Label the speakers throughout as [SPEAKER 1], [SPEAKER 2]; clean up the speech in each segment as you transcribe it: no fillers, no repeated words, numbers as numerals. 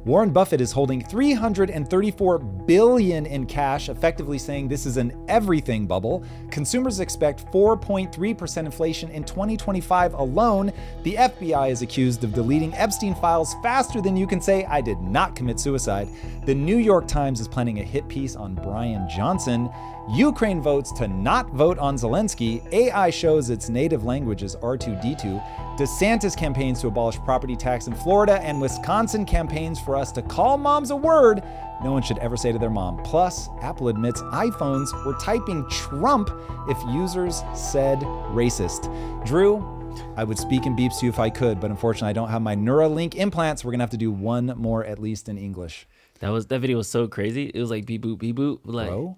[SPEAKER 1] Warren Buffett is holding $334 billion in cash, effectively saying this is an everything bubble. Consumers expect 4.3% inflation in 2025 alone. The FBI is accused of deleting Epstein files faster than you can say, I did not commit suicide. The New York Times is planning a hit piece on Brian Johnson. Ukraine votes to not vote on Zelensky. AI shows its native language is R2D2. DeSantis campaigns to abolish property tax in Florida, and Wisconsin campaigns for us to call moms a word no one should ever say to their mom. Plus, Apple admits iPhones were typing Trump if users said racist. Drew, I would speak in beeps to you if I could, but unfortunately I don't have my Neuralink implants. We're gonna have to do one more at least in English.
[SPEAKER 2] That video was so crazy. It was like beep boop, beep boop. Like,
[SPEAKER 1] bro,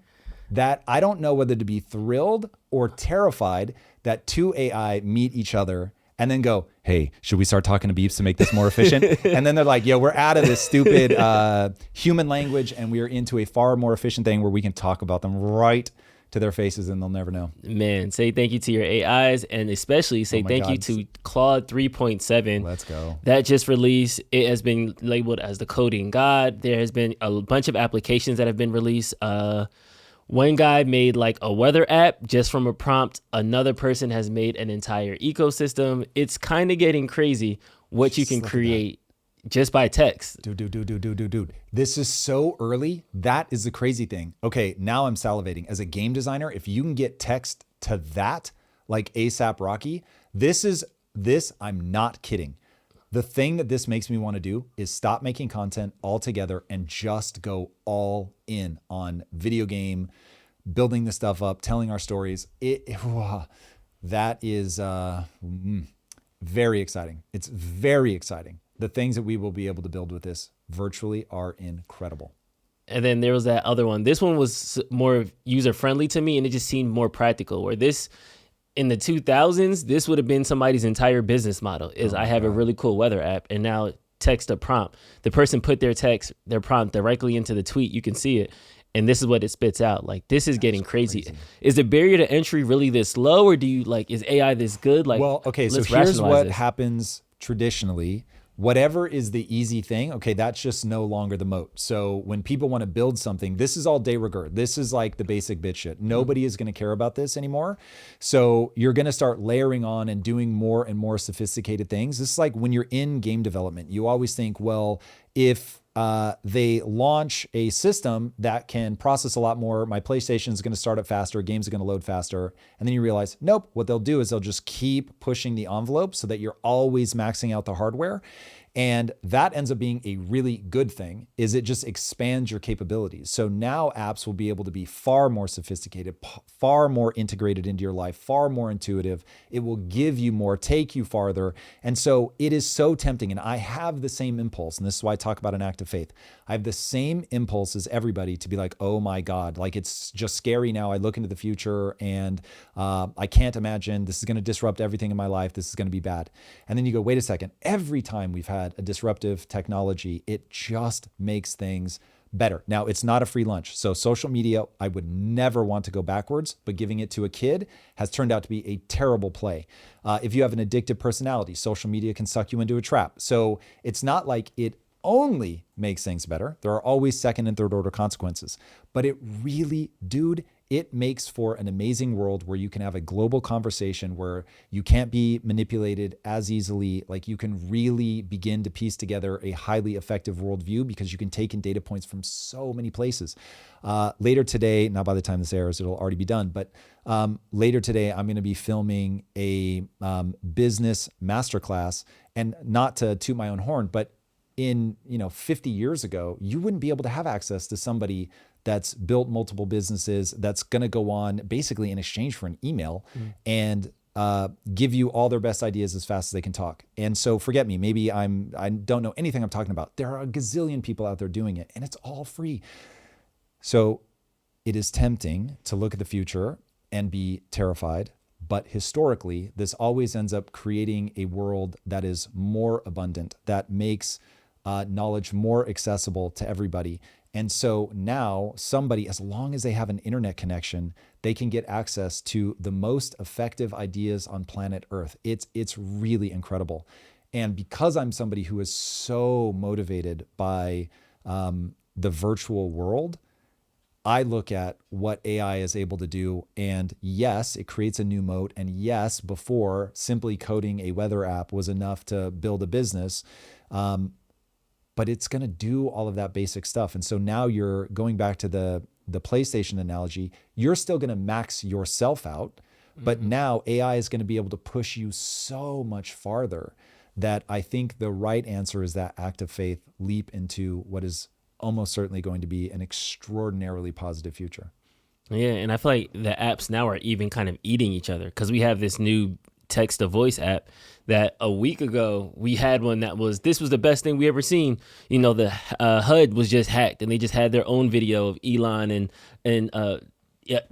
[SPEAKER 1] that I don't know whether to be thrilled or terrified that two AI meet each other and then go, hey, should we start talking to beeps to make this more efficient? And then they're like, yo, we're out of this stupid human language and we are into a far more efficient thing where we can talk about them right to their faces and they'll never know.
[SPEAKER 2] Man, say thank you to your AIs, and especially say thank you to Claude 3.7.
[SPEAKER 1] Let's go.
[SPEAKER 2] That just released. It has been labeled as the coding god. There has been a bunch of applications that have been released. One guy made like a weather app just from a prompt. Another person has made an entire ecosystem. It's kind of getting crazy what you can create just by text.
[SPEAKER 1] Dude. This is so early. That is the crazy thing. Okay, now I'm salivating. As a game designer, if you can get text to that, like ASAP Rocky, I'm not kidding. The thing that this makes me want to do is stop making content altogether and just go all in on video game, building the stuff up, telling our stories. That is very exciting. It's very exciting. The things that we will be able to build with this virtually are incredible.
[SPEAKER 2] And then there was that other one. This one was more user-friendly to me, and it just seemed more practical, where this, in the 2000s, this would have been somebody's entire business model is I have a really cool weather app and now text a prompt. The person put their prompt directly into the tweet. You can see it. And this is what it spits out. Like, this is getting crazy. Is the barrier to entry really this low, or is AI this good? Like,
[SPEAKER 1] well, okay, so here's what happens traditionally. Whatever is the easy thing, okay, that's just no longer the moat. So when people want to build something, this is all de rigueur. This is like the basic bitch shit. Nobody is going to care about this anymore. So you're going to start layering on and doing more and more sophisticated things. This is like when you're in game development, you always think, well, if they launch a system that can process a lot more, my PlayStation is going to start up faster, games are going to load faster. And then you realize, nope, what they'll do is they'll just keep pushing the envelope so that you're always maxing out the hardware. And that ends up being a really good thing, is it just expands your capabilities. So now apps will be able to be far more sophisticated, far more integrated into your life, far more intuitive. It will give you more, take you farther. And so it is so tempting. And I have the same impulse. And this is why I talk about an act of faith. I have the same impulse as everybody to be like, oh my God, like it's just scary now. I look into the future and I can't imagine this is going to disrupt everything in my life. This is going to be bad. And then you go, wait a second. Every time we've had a disruptive technology, it just makes things better. Now, it's not a free lunch. So social media, I would never want to go backwards, but giving it to a kid has turned out to be a terrible play. If you have an addictive personality, social media can suck you into a trap. So it's not like it only makes things better. There are always second and third order consequences, but it really, dude, it makes for an amazing world where you can have a global conversation where you can't be manipulated as easily. Like you can really begin to piece together a highly effective worldview because you can take in data points from so many places. Later today, now by the time this airs, it'll already be done, but later today, I'm going to be filming a business masterclass, and not to toot my own horn, but in 50 years ago, you wouldn't be able to have access to somebody that's built multiple businesses, that's going to go on basically in exchange for an email and give you all their best ideas as fast as they can talk. And so forget me, maybe I don't know anything I'm talking about. There are a gazillion people out there doing it and it's all free. So it is tempting to look at the future and be terrified. But historically, this always ends up creating a world that is more abundant, that makes knowledge more accessible to everybody. And so now somebody, as long as they have an internet connection, they can get access to the most effective ideas on planet Earth. It's really incredible. And because I'm somebody who is so motivated by the virtual world, I look at what AI is able to do, and yes, it creates a new moat. And yes, before simply coding a weather app was enough to build a business, but it's going to do all of that basic stuff. And so now you're going back to the PlayStation analogy. You're still going to max yourself out, but now AI is going to be able to push you so much farther that I think the right answer is that act of faith, leap into what is almost certainly going to be an extraordinarily positive future.
[SPEAKER 2] Yeah, and I feel like the apps now are even kind of eating each other, because we have this new text to voice app that a week ago we had one that was, this was the best thing we ever seen. You know, the HUD was just hacked, and they just had their own video of Elon and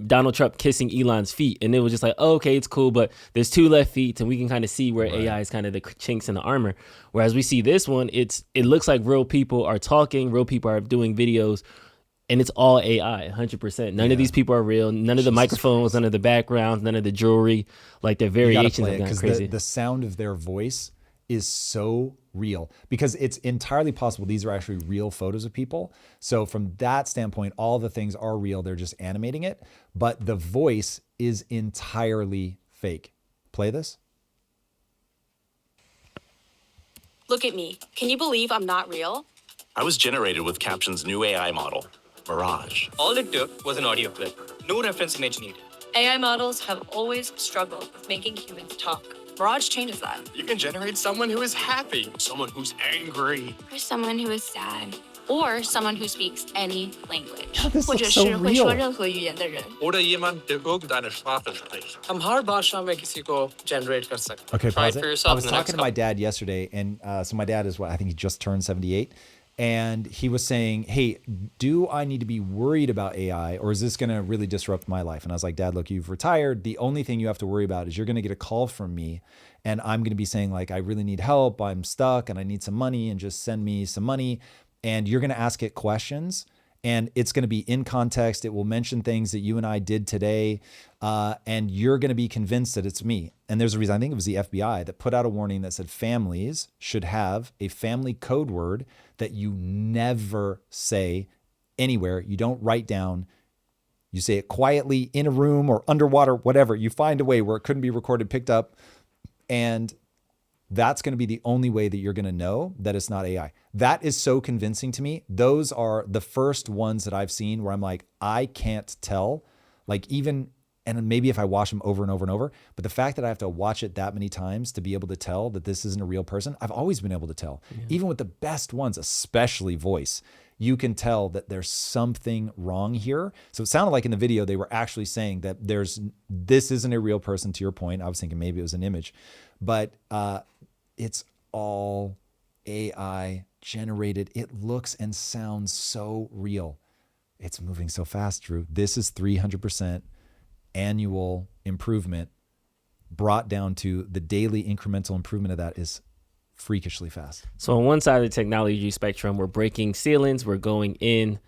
[SPEAKER 2] Donald Trump kissing Elon's feet, and it was just like, oh, okay, it's cool, but there's 2 left feet, and we can kind of see where AI is kind of the chinks in the armor. Whereas we see this one, it looks like real people are talking, real people are doing videos, and it's all AI, 100%. None of these people are real. None of the microphones, none of the backgrounds, none of the jewelry. Like, their variations have gone crazy.
[SPEAKER 1] The sound of their voice is so real, because it's entirely possible these are actually real photos of people. So from that standpoint, all the things are real. They're just animating it, but the voice is entirely fake. Play this.
[SPEAKER 3] Look at me. Can you believe I'm not real?
[SPEAKER 4] I was generated with Caption's new AI model, Mirage.
[SPEAKER 5] All it took was an audio clip. No reference image needed.
[SPEAKER 3] AI models have always struggled with making humans talk. Mirage changes that.
[SPEAKER 6] You can generate someone who is happy, someone who's angry,
[SPEAKER 3] Or someone who is sad. Or someone who speaks any language.
[SPEAKER 1] This
[SPEAKER 3] 或者
[SPEAKER 1] looks so
[SPEAKER 3] 是会说
[SPEAKER 1] real.
[SPEAKER 3] 任何语言的人。
[SPEAKER 6] oder jemand, der irgendeine Sprache spricht.
[SPEAKER 5] हम हर भाषा में किसी को generate कर सकते हैं.
[SPEAKER 1] Okay,
[SPEAKER 5] Try
[SPEAKER 1] pause
[SPEAKER 5] it for
[SPEAKER 1] it.
[SPEAKER 5] yourself
[SPEAKER 1] I was
[SPEAKER 5] in the next
[SPEAKER 1] talking to my
[SPEAKER 5] couple.
[SPEAKER 1] dad yesterday, and so my dad is I think he just turned 78. And he was saying, hey, do I need to be worried about AI, or is this going to really disrupt my life? And I was like, Dad, look, you've retired. The only thing you have to worry about is you're going to get a call from me, and I'm going to be saying, like, I really need help. I'm stuck and I need some money, and just send me some money. And you're going to ask it questions, and it's going to be in context. It will mention things that you and I did today. And you're going to be convinced that it's me. And there's a reason. I think it was the FBI that put out a warning that said families should have a family code word that you never say anywhere. You don't write down. You say it quietly in a room or underwater, whatever. You find a way where it couldn't be recorded, picked up. And that's going to be the only way that you're going to know that it's not AI. That is so convincing to me. Those are the first ones that I've seen where I'm like, I can't tell. Like, even, and maybe if I watch them over and over and over, but the fact that I have to watch it that many times to be able to tell that this isn't a real person, I've always been able to tell. Yeah. Even with the best ones, especially voice, you can tell that there's something wrong here. So it sounded like in the video, they were actually saying that this isn't a real person, to your point. I was thinking maybe it was an image, but it's all AI generated. It looks and sounds so real. It's moving so fast, Drew. This is 300% annual improvement brought down to the daily incremental improvement of that is freakishly fast.
[SPEAKER 2] So on one side of the technology spectrum, we're breaking ceilings, we're going in.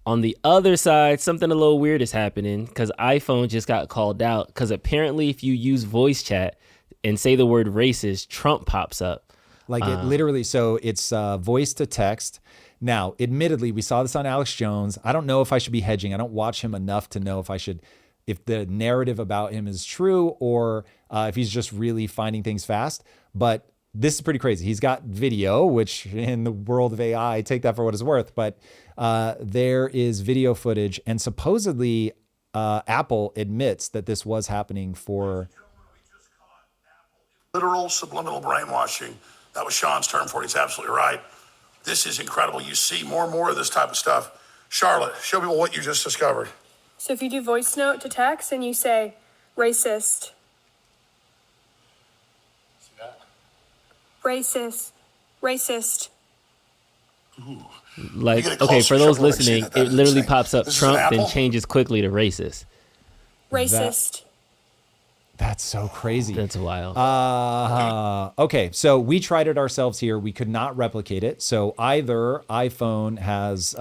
[SPEAKER 2] On the other side, something a little weird is happening, because iPhone just got called out, because apparently if you use voice chat and say the word racist, Trump pops up.
[SPEAKER 1] Like, it literally, so it's voice to text. Now, admittedly, we saw this on Alex Jones. I don't know if I should be hedging. I don't watch him enough to know if the narrative about him is true, or if he's just really finding things fast. But this is pretty crazy. He's got video, which in the world of AI, take that for what it's worth. But there is video footage, and supposedly Apple admits that this was happening for...
[SPEAKER 7] Literal subliminal brainwashing. That was Sean's term for it. He's absolutely right. This is incredible. You see more and more of this type of stuff. Charlotte, show people what you just discovered.
[SPEAKER 8] So if you do voice note to text and you say racist.
[SPEAKER 7] See that?
[SPEAKER 8] Racist.
[SPEAKER 7] Ooh.
[SPEAKER 2] Like, okay, for those listening, it literally pops up Trump, then changes quickly to racist.
[SPEAKER 8] Racist.
[SPEAKER 1] That's so crazy.
[SPEAKER 2] That's wild.
[SPEAKER 1] Okay, so we tried it ourselves here. We could not replicate it. So either iPhone has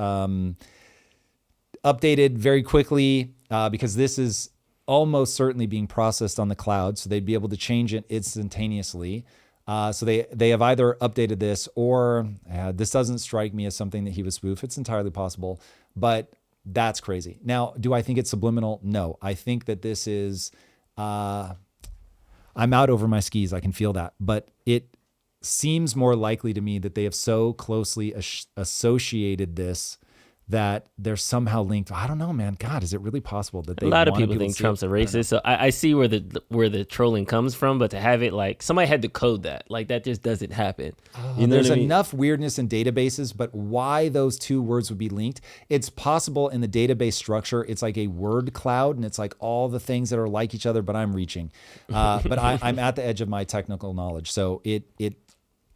[SPEAKER 1] updated very quickly because this is almost certainly being processed on the cloud, so they'd be able to change it instantaneously. So they have either updated this or this doesn't strike me as something that he was spoof. It's entirely possible, but that's crazy. Now, do I think it's subliminal? No. I think that this is, I'm out over my skis. I can feel that, but it seems more likely to me that they have so closely associated this that they're somehow linked. I don't know, man. God, is it really possible that
[SPEAKER 2] a lot of people think Trump's a racist? So I see where the trolling comes from, but to have it like somebody had to code that, like that just doesn't happen. You know
[SPEAKER 1] There's
[SPEAKER 2] what I mean?
[SPEAKER 1] enough weirdness in databases, but why those two words would be linked? It's possible in the database structure. It's like a word cloud, and it's like all the things that are like each other. But I'm reaching, but I'm at the edge of my technical knowledge, so it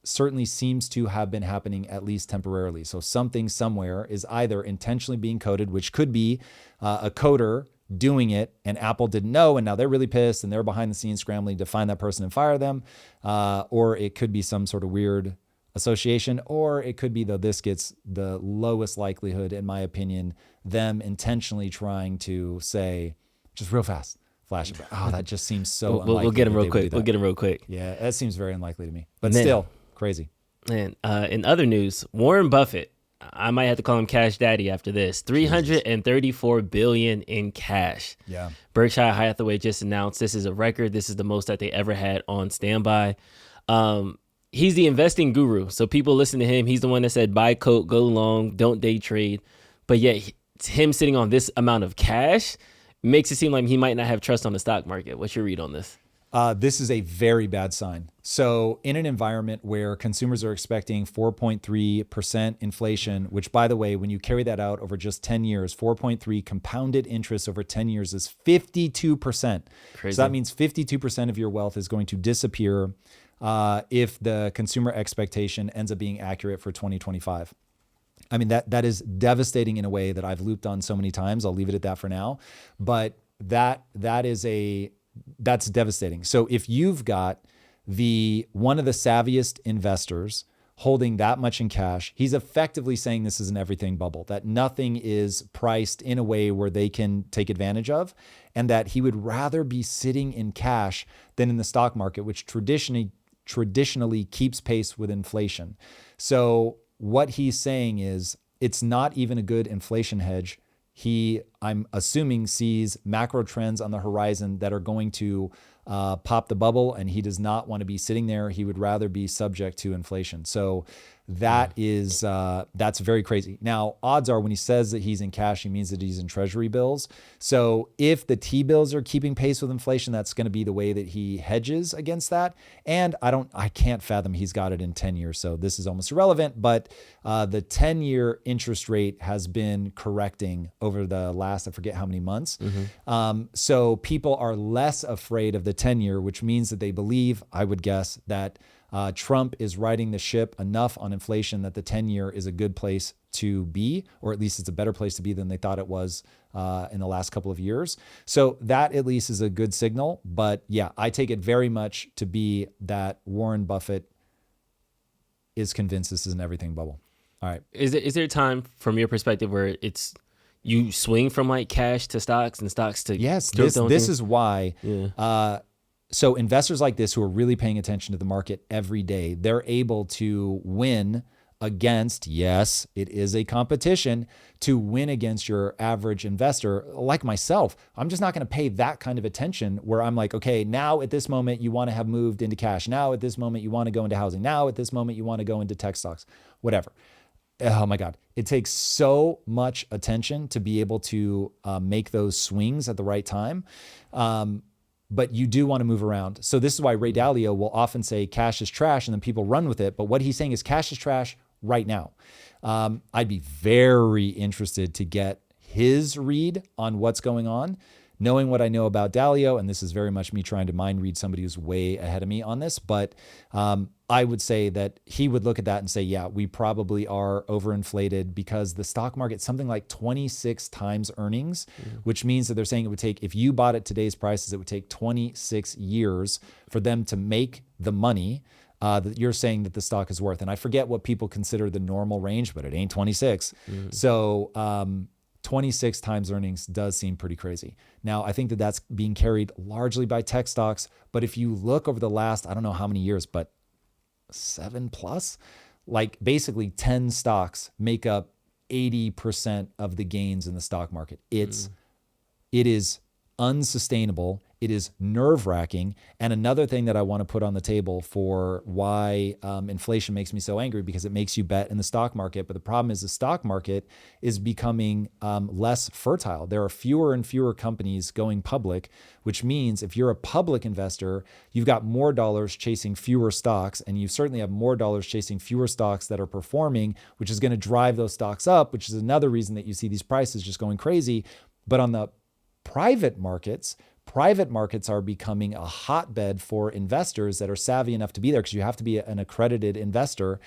[SPEAKER 1] certainly seems to have been happening at least temporarily. So something somewhere is either intentionally being coded, which could be a coder doing it and Apple didn't know, and now they're really pissed and they're behind the scenes scrambling to find that person and fire them. Or it could be some sort of weird association, or it could be, though this gets the lowest likelihood, in my opinion, them intentionally trying to say, just real fast, flash it back. Oh, that just seems so unlikely.
[SPEAKER 2] We'll get him real quick. We'll get him real quick.
[SPEAKER 1] Yeah, that seems very unlikely to me, but still crazy.
[SPEAKER 2] And in other news, Warren Buffett, I might have to call him Cash Daddy after this. $334 billion in cash.
[SPEAKER 1] Yeah.
[SPEAKER 2] Berkshire Hathaway just announced this is a record. This is the most that they ever had on standby. He's the investing guru, so people listen to him. He's the one that said buy coat, go long, don't day trade. But yet, him sitting on this amount of cash makes it seem like he might not have trust on the stock market. What's your read on this?
[SPEAKER 1] This is a very bad sign. So in an environment where consumers are expecting 4.3% inflation, which, by the way, when you carry that out over just 10 years, 4.3 compounded interest over 10 years is 52%.
[SPEAKER 2] Crazy.
[SPEAKER 1] So that means 52% of your wealth is going to disappear if the consumer expectation ends up being accurate for 2025. I mean, that is devastating in a way that I've looped on so many times. I'll leave it at that for now. But that's devastating. So if you've got one of the savviest investors holding that much in cash, he's effectively saying this is an everything bubble, that nothing is priced in a way where they can take advantage of, and that he would rather be sitting in cash than in the stock market, which traditionally keeps pace with inflation. So what he's saying is it's not even a good inflation hedge. I'm assuming, sees macro trends on the horizon that are going to pop the bubble, and he does not want to be sitting there. He would rather be subject to inflation. So that's very crazy. Now, odds are when he says that he's in cash, he means that he's in treasury bills. So if the T-bills are keeping pace with inflation, that's going to be the way that he hedges against that. And I can't fathom he's got it in 10 years. So this is almost irrelevant, but the 10-year interest rate has been correcting over the last, I forget how many months. So people are less afraid of the 10-year, which means that they believe, I would guess, that Trump is riding the ship enough on inflation that the 10-year is a good place to be, or at least it's a better place to be than they thought it was in the last couple of years. So that at least is a good signal. But yeah, I take it very much to be that Warren Buffett is convinced this is an everything bubble. All right.
[SPEAKER 2] Is there a time from your perspective where you swing from like cash to stocks and stocks to
[SPEAKER 1] yes? This is why. Yeah. So investors like this who are really paying attention to the market every day, they're able to win against, yes, it is a competition, to win against your average investor like myself. I'm just not going to pay that kind of attention where I'm like, okay, now at this moment you want to have moved into cash. Now at this moment you want to go into housing. Now at this moment you want to go into tech stocks, whatever. Oh my God. It takes so much attention to be able to make those swings at the right time. But you do want to move around. So this is why Ray Dalio will often say cash is trash, and then people run with it. But what he's saying is cash is trash right now. I'd be very interested to get his read on what's going on, knowing what I know about Dalio. And this is very much me trying to mind read somebody who's way ahead of me on this. But I would say that he would look at that and say, yeah, we probably are overinflated because the stock market, something like 26 times earnings, which means that they're saying it would take, if you bought at today's prices, it would take 26 years for them to make the money that you're saying that the stock is worth. And I forget what people consider the normal range, but it ain't 26. So 26 times earnings does seem pretty crazy. Now, I think that that's being carried largely by tech stocks. But if you look over the last, I don't know how many years, but 7 plus. Like basically 10 stocks make up 80% of the gains in the stock market. It is unsustainable. It is nerve-wracking. And another thing that I want to put on the table for why inflation makes me so angry, because it makes you bet in the stock market. But the problem is the stock market is becoming less fertile. There are fewer and fewer companies going public, which means if you're a public investor, you've got more dollars chasing fewer stocks, and you certainly have more dollars chasing fewer stocks that are performing, which is going to drive those stocks up, which is another reason that you see these prices just going crazy. But on the private markets are becoming a hotbed for investors that are savvy enough to be there, because you have to be an accredited investor.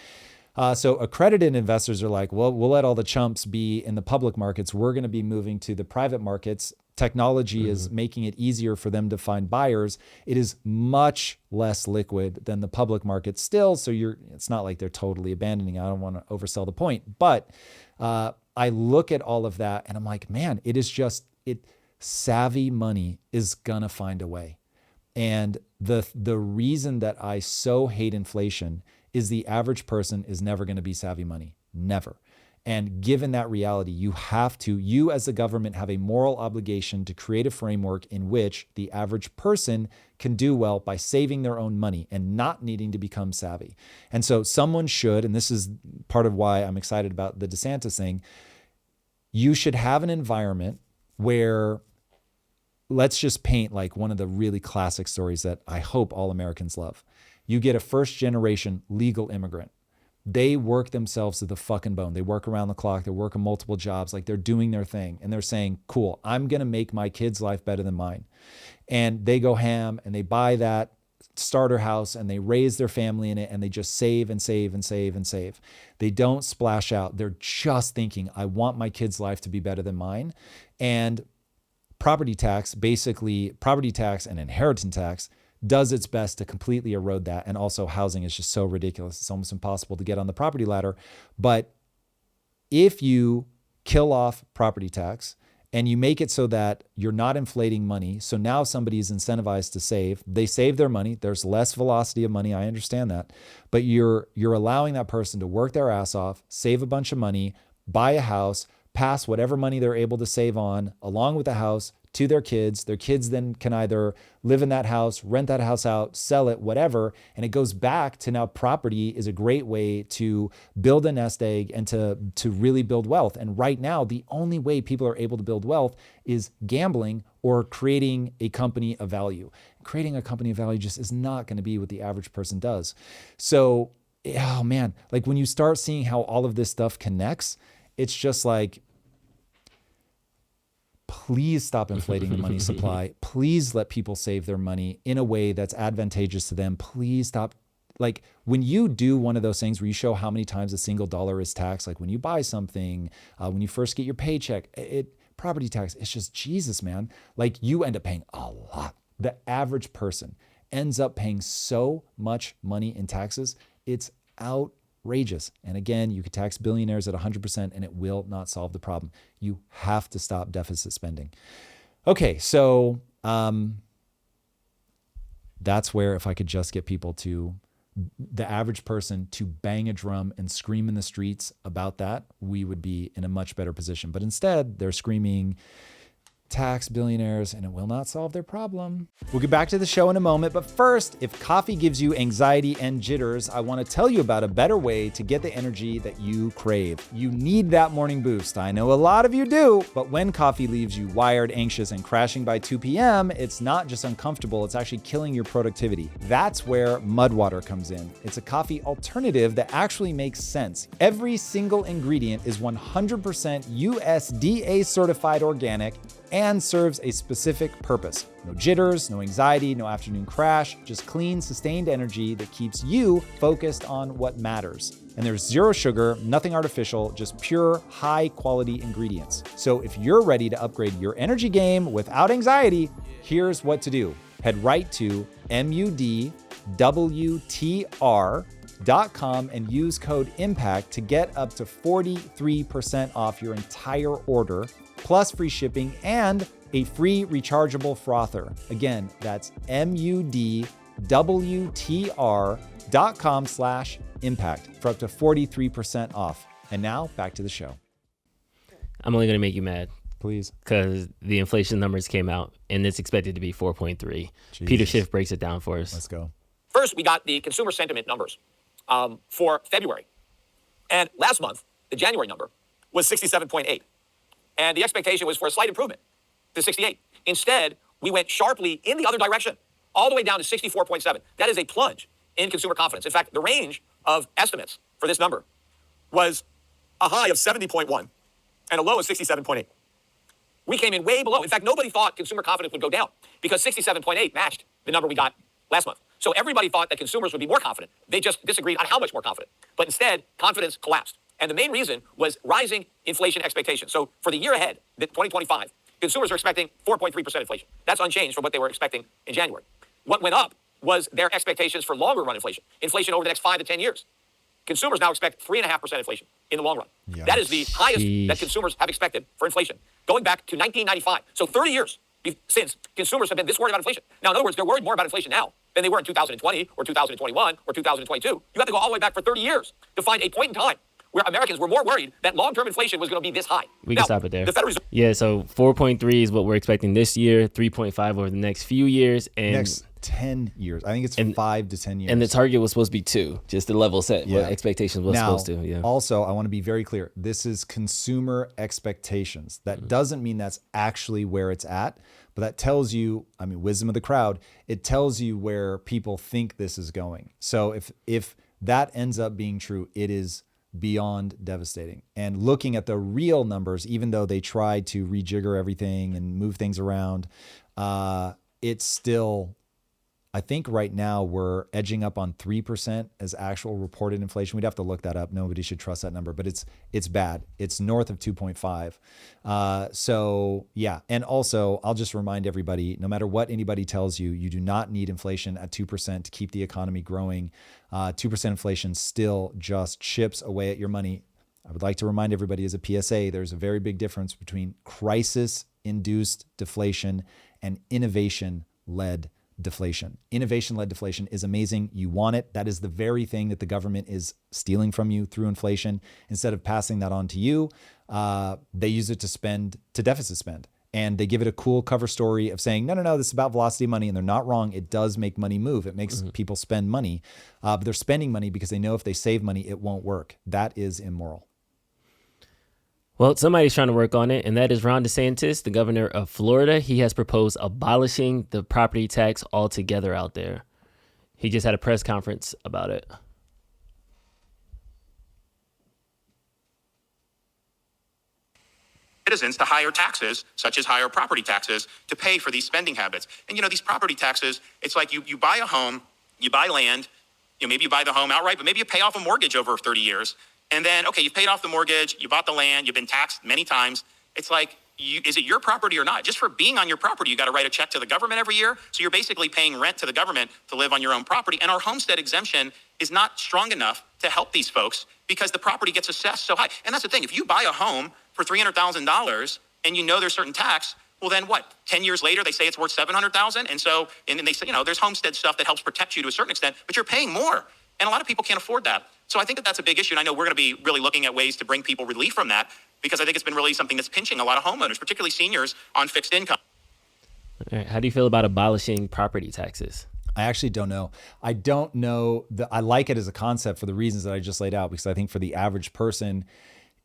[SPEAKER 1] So accredited investors are like, well, we'll let all the chumps be in the public markets. We're going to be moving to the private markets. Technology is making it easier for them to find buyers. It is much less liquid than the public market still. So it's not like they're totally abandoning. I don't want to oversell the point, but I look at all of that and I'm like, man, savvy money is gonna find a way. And the reason that I so hate inflation is the average person is never gonna be savvy money, never. And given that reality, you as the government have a moral obligation to create a framework in which the average person can do well by saving their own money and not needing to become savvy. And so someone should, and this is part of why I'm excited about the DeSantis thing, you should have an environment where, let's just paint like one of the really classic stories that I hope all Americans love. You get a first generation legal immigrant. They work themselves to the fucking bone. They work around the clock. They're working multiple jobs. Like they're doing their thing. And they're saying, cool, I'm going to make my kid's life better than mine. And they go ham and they buy that starter house and they raise their family in it, and they just save and save and save and save. They don't splash out. They're just thinking, I want my kid's life to be better than mine. And property tax and inheritance tax does its best to completely erode that. And also housing is just so ridiculous. It's almost impossible to get on the property ladder. But if you kill off property tax and you make it so that you're not inflating money, so now somebody is incentivized to save, they save their money. There's less velocity of money. I understand that. But you're allowing that person to work their ass off, save a bunch of money, buy a house, pass whatever money they're able to save on along with the house to their kids. Their kids then can either live in that house, rent that house out, sell it, whatever. And it goes back to now property is a great way to build a nest egg and to really build wealth. And right now, the only way people are able to build wealth is gambling or creating a company of value. Creating a company of value just is not going to be what the average person does. So, oh man, like when you start seeing how all of this stuff connects, it's just like, please stop inflating the money supply. Please let people save their money in a way that's advantageous to them. Please stop. Like when you do one of those things where you show how many times a single dollar is taxed, like when you buy something, when you first get your paycheck, property tax, it's just Jesus, man. Like you end up paying a lot. The average person ends up paying so much money in taxes. It's outrageous. And again, you could tax billionaires at 100% and it will not solve the problem. You have to stop deficit spending. Okay, so that's where if I could just get people the average person to bang a drum and scream in the streets about that, we would be in a much better position. But instead, they're screaming tax billionaires and it will not solve their problem. We'll get back to the show in a moment, but first, if coffee gives you anxiety and jitters, I want to tell you about a better way to get the energy that you crave. You need that morning boost. I know a lot of you do, but when coffee leaves you wired, anxious, and crashing by 2 p.m., it's not just uncomfortable, it's actually killing your productivity. That's where Mud Water comes in. It's a coffee alternative that actually makes sense. Every single ingredient is 100% USDA certified organic and serves a specific purpose. No jitters, no anxiety, no afternoon crash, just clean, sustained energy that keeps you focused on what matters. And there's zero sugar, nothing artificial, just pure, high-quality ingredients. So if you're ready to upgrade your energy game without anxiety, here's what to do. Head right to mudwtr.com and use code IMPACT to get up to 43% off your entire order, plus free shipping and a free rechargeable frother. Again, that's mudwtr.com Bluehost.com/impact for up to 43% off. And now back to the show.
[SPEAKER 2] I'm only going to make you mad.
[SPEAKER 1] Please.
[SPEAKER 2] Because the inflation numbers came out and it's expected to be 4.3. Peter Schiff breaks it down for us.
[SPEAKER 1] Let's go.
[SPEAKER 9] First, we got the consumer sentiment numbers for February. And last month, the January number was 67.8. And the expectation was for a slight improvement to 68. Instead, we went sharply in the other direction, all the way down to 64.7. That is a plunge in consumer confidence. In fact, the range of estimates for this number was a high of 70.1 and a low of 67.8. We came in way below. In fact, nobody thought consumer confidence would go down because 67.8 matched the number we got last month. So everybody thought that consumers would be more confident. They just disagreed on how much more confident. But instead, confidence collapsed. And the main reason was rising inflation expectations. So for the year ahead, 2025, consumers are expecting 4.3% inflation. That's unchanged from what they were expecting in January. What went up was their expectations for longer run inflation, inflation over the next 5 to 10 years. Consumers now expect 3.5% inflation in the long run. Yeah. That is the highest that consumers have expected for inflation, going back to 1995. So 30 years since consumers have been this worried about inflation. Now, in other words, they're worried more about inflation now than they were in 2020 or 2021 or 2022. You have to go all the way back for 30 years to find a point in time where Americans were more worried that long-term inflation was going to be this high.
[SPEAKER 2] We can stop it there. The Federal Reserve. Yeah, so 4.3 is what we're expecting this year, 3.5 over the next few years. And
[SPEAKER 1] next 10 years. I think it's 5 to 10 years.
[SPEAKER 2] And the target was supposed to be 2, just the level set. Yeah. What expectations was supposed to. Yeah.
[SPEAKER 1] Also, I want to be very clear. This is consumer expectations. That doesn't mean that's actually where it's at, but that tells you, I mean, wisdom of the crowd, it tells you where people think this is going. So if that ends up being true, it is beyond devastating. And looking at the real numbers, even though they tried to rejigger everything and move things around, it's still, I think right now we're edging up on 3% as actual reported inflation. We'd have to look that up. Nobody should trust that number, but it's bad. It's north of 2.5. So yeah. And also I'll just remind everybody, no matter what anybody tells you, you do not need inflation at 2% to keep the economy growing. 2% inflation still just chips away at your money. I would like to remind everybody as a PSA, there's a very big difference between crisis-induced deflation and innovation-led deflation. Innovation-led deflation is amazing. You want it. That is the very thing that the government is stealing from you through inflation. Instead of passing that on to you, they use it to deficit spend. And they give it a cool cover story of saying, no, this is about velocity of money. And they're not wrong. It does make money move. It makes people spend money. But they're spending money because they know if they save money, it won't work. That is immoral.
[SPEAKER 2] Well, somebody's trying to work on it, and that is Ron DeSantis, the governor of Florida. He has proposed abolishing the property tax altogether out there. He just had a press conference about it.
[SPEAKER 10] Citizens to higher taxes, such as higher property taxes, to pay for these spending habits. And, these property taxes, it's like you buy a home, you buy land, maybe you buy the home outright, but maybe you pay off a mortgage over 30 years. And then, okay, you've paid off the mortgage, you bought the land, you've been taxed many times. It's like, is it your property or not? Just for being on your property, you got to write a check to the government every year. So you're basically paying rent to the government to live on your own property. And our homestead exemption is not strong enough to help these folks because the property gets assessed so high. And that's the thing. If you buy a home for $300,000 and there's certain tax, well, then what? 10 years later, they say it's worth $700,000. And so, and they say, there's homestead stuff that helps protect you to a certain extent, but you're paying more. And a lot of people can't afford that. So I think that that's a big issue. And I know we're going to be really looking at ways to bring people relief from that because I think it's been really something that's pinching a lot of homeowners, particularly seniors on fixed income.
[SPEAKER 2] All right. How do you feel about abolishing property taxes?
[SPEAKER 1] I actually don't know. I don't know. I like it as a concept for the reasons that I just laid out, because I think for the average person,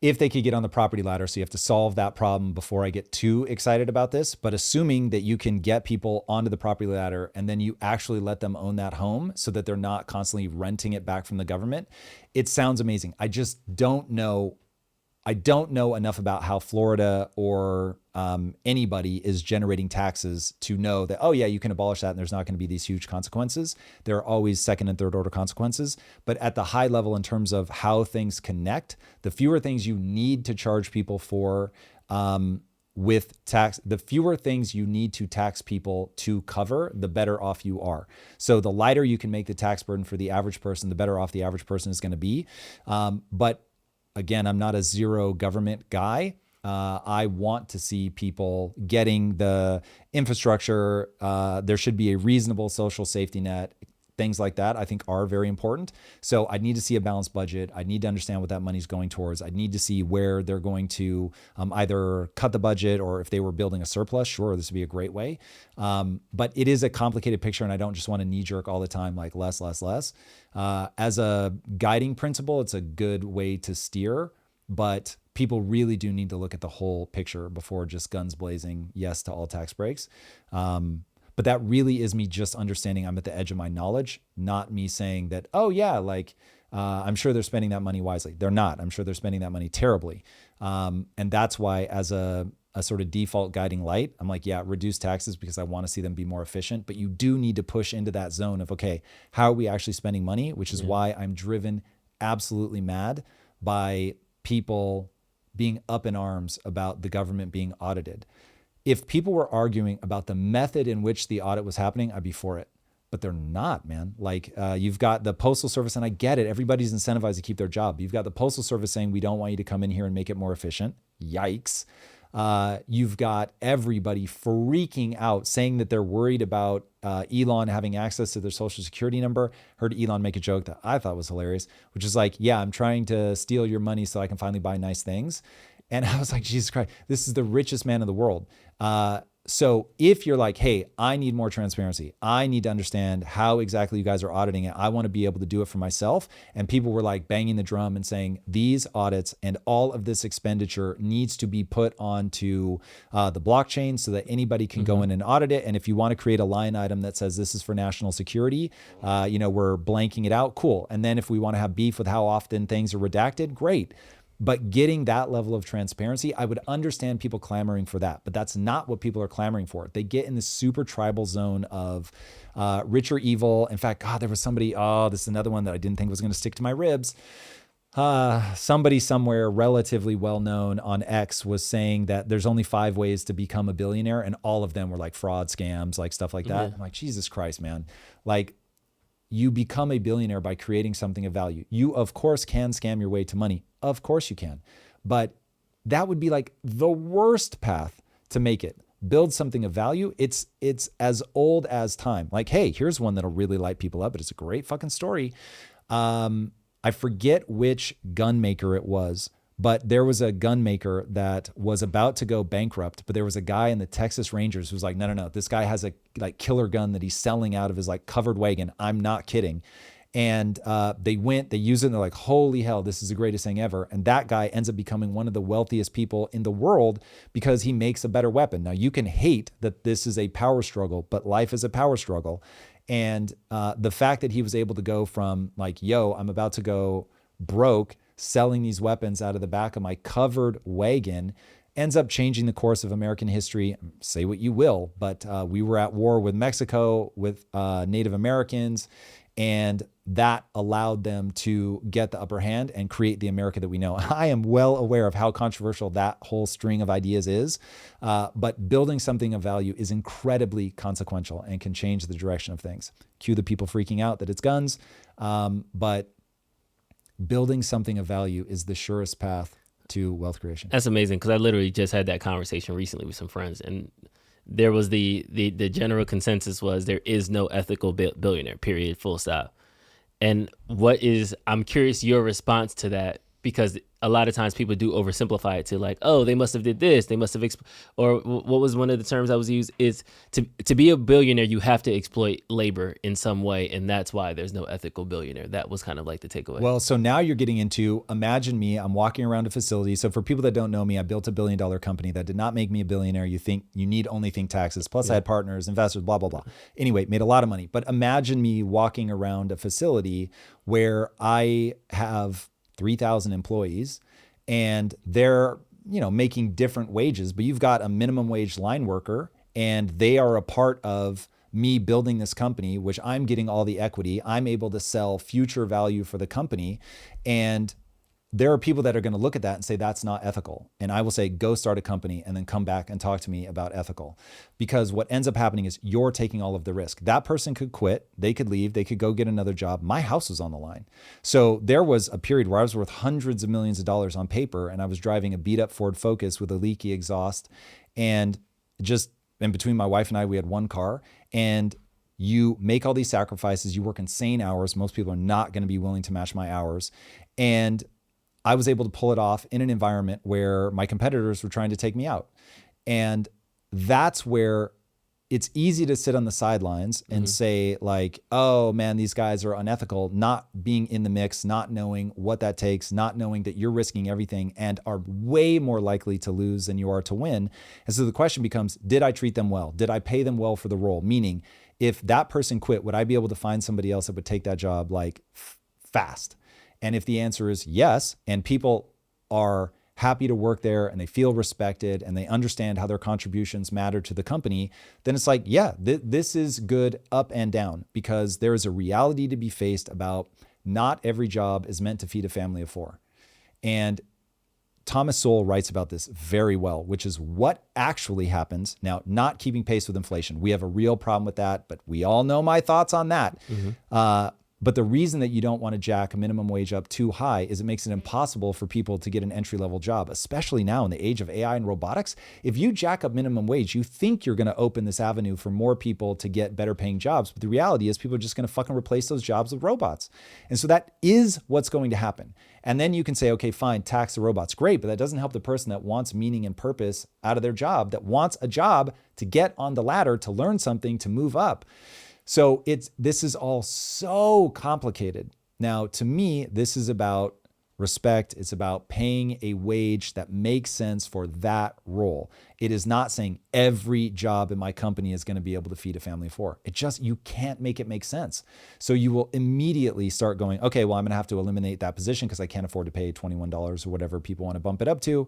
[SPEAKER 1] if they could get on the property ladder, so you have to solve that problem before I get too excited about this, but assuming that you can get people onto the property ladder and then you actually let them own that home so that they're not constantly renting it back from the government, it sounds amazing. I just don't know. I don't know enough about how Florida or anybody is generating taxes to know that, oh yeah, you can abolish that and there's not going to be these huge consequences. There are always second and third order consequences. But at the high level, in terms of how things connect, the fewer things you need to charge people for with tax, the fewer things you need to tax people to cover, the better off you are. So the lighter you can make the tax burden for the average person, the better off the average person is going to be. But again, I'm not a zero government guy. I want to see people getting the infrastructure. There should be a reasonable social safety net. things like that I think are very important. So I need to see a balanced budget. I need to understand what that money's going towards. I need to see where they're going to either cut the budget, or if they were building a surplus, sure, this would be a great way. But it is a complicated picture, and I don't just want to knee jerk all the time, like less. As a guiding principle, it's a good way to steer, but people really do need to look at the whole picture before just guns blazing, yes to all tax breaks. But that really is me just understanding I'm at the edge of my knowledge, not me saying that, oh yeah, like I'm sure they're spending that money wisely. They're not. I'm sure they're spending that money terribly. And that's why as a sort of default guiding light, I'm like, yeah, reduce taxes because I want to see them be more efficient. But you do need to push into that zone of, okay, how are we actually spending money? Which is why I'm driven absolutely mad by people being up in arms about the government being audited. If people were arguing about the method in which the audit was happening, I'd be for it. But they're not, man. Like you've got the Postal Service, and I get it. Everybody's incentivized to keep their job. You've got the Postal Service saying, we don't want you to come in here and make it more efficient. Yikes. You've got everybody freaking out saying that they're worried about Elon having access to their social security number. Heard Elon make a joke that I thought was hilarious, which is like, yeah, I'm trying to steal your money so I can finally buy nice things. And I was like, Jesus Christ, this is the richest man in the world. So if you're like, hey, I need more transparency, I need to understand how exactly you guys are auditing it, I want to be able to do it for myself. And people were like banging the drum and saying these audits and all of this expenditure needs to be put onto the blockchain so that anybody can go in and audit it. And if you want to create a line item that says this is for national security, we're blanking it out, cool. And then if we want to have beef with how often things are redacted, great. But getting that level of transparency, I would understand people clamoring for that, but that's not what people are clamoring for. They get in this super tribal zone of rich or evil. In fact, God, there was somebody, this is another one that I didn't think was going to stick to my ribs. Somebody somewhere relatively well-known on X was saying that there's only 5 ways to become a billionaire, and all of them were like fraud scams, like stuff like that. I'm like, Jesus Christ, man. Like, you become a billionaire by creating something of value. You, of course, can scam your way to money. Of course you can. But that would be like the worst path to make it. Build something of value. It's as old as time. Like, hey, here's one that'll really light people up, but it's a great fucking story. I forget which gun maker it was, but there was a gun maker that was about to go bankrupt, but there was a guy in the Texas Rangers who was like, no, this guy has a like killer gun that he's selling out of his like covered wagon. I'm not kidding. And they used it, and they're like, holy hell, this is the greatest thing ever. And that guy ends up becoming one of the wealthiest people in the world because he makes a better weapon. Now, you can hate that this is a power struggle, but life is a power struggle. And the fact that he was able to go from like, yo, I'm about to go broke, selling these weapons out of the back of my covered wagon, ends up changing the course of American history. Say what you will, but we were at war with Mexico, with Native Americans, and that allowed them to get the upper hand and create the America that we know. I am well aware of how controversial that whole string of ideas is, but building something of value is incredibly consequential and can change the direction of things. Cue the people freaking out that it's guns, but building something of value is the surest path to wealth creation.
[SPEAKER 2] That's amazing, because I literally just had that conversation recently with some friends, and there was the general consensus was there is no ethical billionaire, period, full stop. And I'm curious your response to that, because a lot of times people do oversimplify it to like, oh, they must have did this, they must have, or what was one of the terms I was used is to be a billionaire, you have to exploit labor in some way. And that's why there's no ethical billionaire. That was kind of like the takeaway.
[SPEAKER 1] Well, so now you're getting into, imagine me, I'm walking around a facility. So for people that don't know me, I built $1 billion company that did not make me a billionaire. You need only think taxes. Plus I had partners, investors, blah, blah, blah. Anyway, made a lot of money. But imagine me walking around a facility where I have 3,000 employees and they're, making different wages, but you've got a minimum wage line worker and they are a part of me building this company, which I'm getting all the equity. I'm able to sell future value for the company. And there are people that are going to look at that and say, that's not ethical. And I will say, go start a company and then come back and talk to me about ethical. Because what ends up happening is you're taking all of the risk. That person could quit, they could leave, they could go get another job. My house was on the line. So there was a period where I was worth hundreds of millions of dollars on paper, and I was driving a beat up Ford Focus with a leaky exhaust. And just in between my wife and I, we had one car. And You make all these sacrifices. You work insane hours. Most people are not going to be willing to match my hours. And I was able to pull it off in an environment where my competitors were trying to take me out. And that's where it's easy to sit on the sidelines and say like, oh man, these guys are unethical, not being in the mix, not knowing what that takes, not knowing that you're risking everything and are way more likely to lose than you are to win. And so the question becomes, did I treat them well? Did I pay them well for the role? Meaning, if that person quit, would I be able to find somebody else that would take that job like fast? And if the answer is yes, and people are happy to work there and they feel respected and they understand how their contributions matter to the company, then it's like, yeah, this is good up and down, because there is a reality to be faced about not every job is meant to feed a family of four. And Thomas Sowell writes about this very well, which is what actually happens. Now, not keeping pace with inflation. We have a real problem with that, but we all know my thoughts on that. But the reason that you don't want to jack a minimum wage up too high is it makes it impossible for people to get an entry-level job, especially now in the age of AI and robotics. If you jack up minimum wage, you think you're going to open this avenue for more people to get better paying jobs. But the reality is people are just going to fucking replace those jobs with robots. And so that is what's going to happen. And then you can say, okay, fine, tax the robots. Great, but that doesn't help the person that wants meaning and purpose out of their job, that wants a job to get on the ladder, to learn something, to move up. So this is all so complicated. Now, to me, this is about respect. It's about paying a wage that makes sense for that role. It is not saying every job in my company is going to be able to feed a family of four. You can't make it make sense. So you will immediately start going, okay, well, I'm going to have to eliminate that position because I can't afford to pay $21 or whatever people want to bump it up to.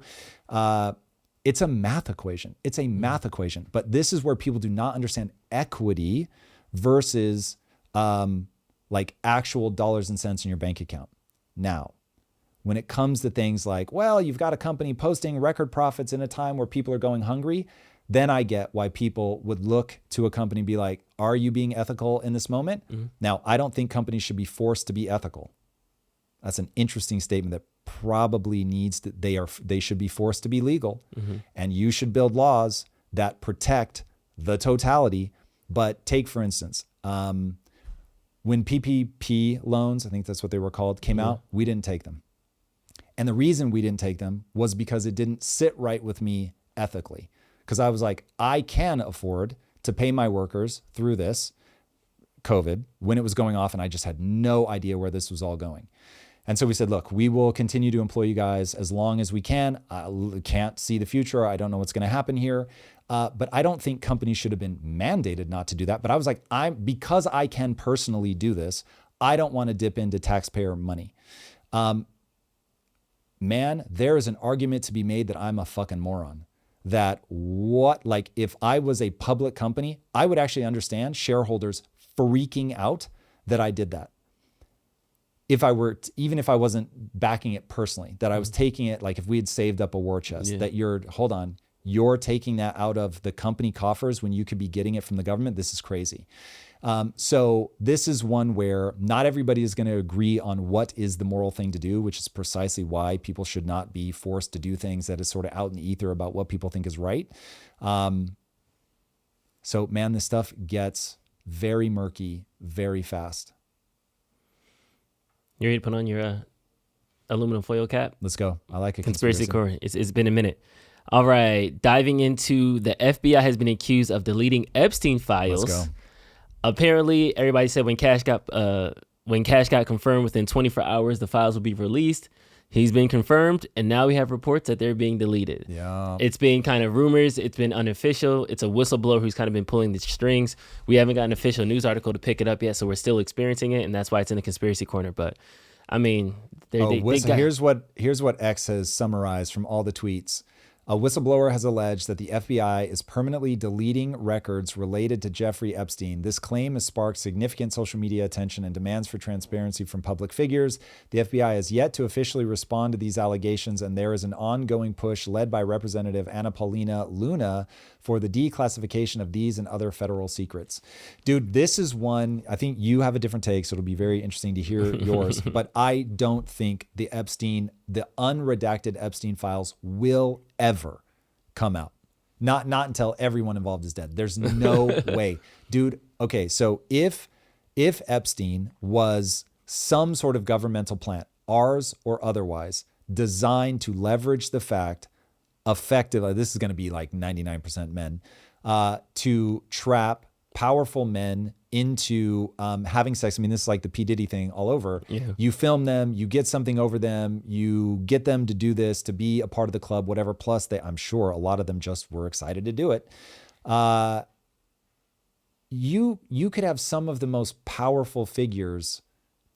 [SPEAKER 1] It's a math equation. It's a math equation. But this is where people do not understand equity versus like actual dollars and cents in your bank account. Now, when it comes to things like, well, you've got a company posting record profits in a time where people are going hungry, then I get why people would look to a company and be like, are you being ethical in this moment? Now, I don't think companies should be forced to be ethical. That's an interesting statement that probably needs to, they should be forced to be legal. And you should build laws that protect the totality. But take, for instance, when PPP loans, I think that's what they were called, came out, we didn't take them. And the reason we didn't take them was because it didn't sit right with me ethically. Because I was like, I can afford to pay my workers through this COVID when it was going off, and I just had no idea where this was all going. And so we said, look, we will continue to employ you guys as long as we can. I can't see the future. I don't know what's going to happen here. But I don't think companies should have been mandated not to do that. But I was like, because I can personally do this, I don't want to dip into taxpayer money. Man, there is an argument to be made that I'm a fucking moron. Like if I was a public company, I would actually understand shareholders freaking out that I did that. If I were, even if I wasn't backing it personally, that I was taking it, like if we had saved up a war chest, that you're taking that out of the company coffers when you could be getting it from the government. This is crazy. So this is one where not everybody is going to agree on what is the moral thing to do, which is precisely why people should not be forced to do things that is sort of out in the ether about what people think is right. So man, this stuff gets very murky very fast.
[SPEAKER 2] You ready to put on your aluminum foil cap?
[SPEAKER 1] Let's go. I like a
[SPEAKER 2] conspiracy core. It's been a minute. All right, diving into the FBI has been accused of deleting Epstein files.
[SPEAKER 1] Let's go.
[SPEAKER 2] Apparently, everybody said when Cash got confirmed within 24 hours, the files will be released. He's been confirmed, and now we have reports that they're being deleted.
[SPEAKER 1] Yeah,
[SPEAKER 2] it's been kind of rumors. It's been unofficial. It's a whistleblower who's kind of been pulling the strings. We haven't got an official news article to pick it up yet, so we're still experiencing it, and that's why it's in the conspiracy corner. But I mean,
[SPEAKER 1] here's what X has summarized from all the tweets. A whistleblower has alleged that the FBI is permanently deleting records related to Jeffrey Epstein. This claim has sparked significant social media attention and demands for transparency from public figures. The FBI has yet to officially respond to these allegations, and there is an ongoing push led by Representative Anna Paulina Luna for the declassification of these and other federal secrets. Dude, this is one, I think you have a different take, so it'll be very interesting to hear yours, but I don't think the unredacted Epstein files will ever come out. Not until everyone involved is dead. There's no way. Dude, okay, so if Epstein was some sort of governmental plant, ours or otherwise, designed to leverage the fact, effectively, this is going to be like 99% men, to trap powerful men into having sex. I mean, this is like the P. Diddy thing all over.
[SPEAKER 2] Yeah.
[SPEAKER 1] You film them, you get something over them, you get them to do this, to be a part of the club, whatever. Plus, I'm sure a lot of them just were excited to do it. You could have some of the most powerful figures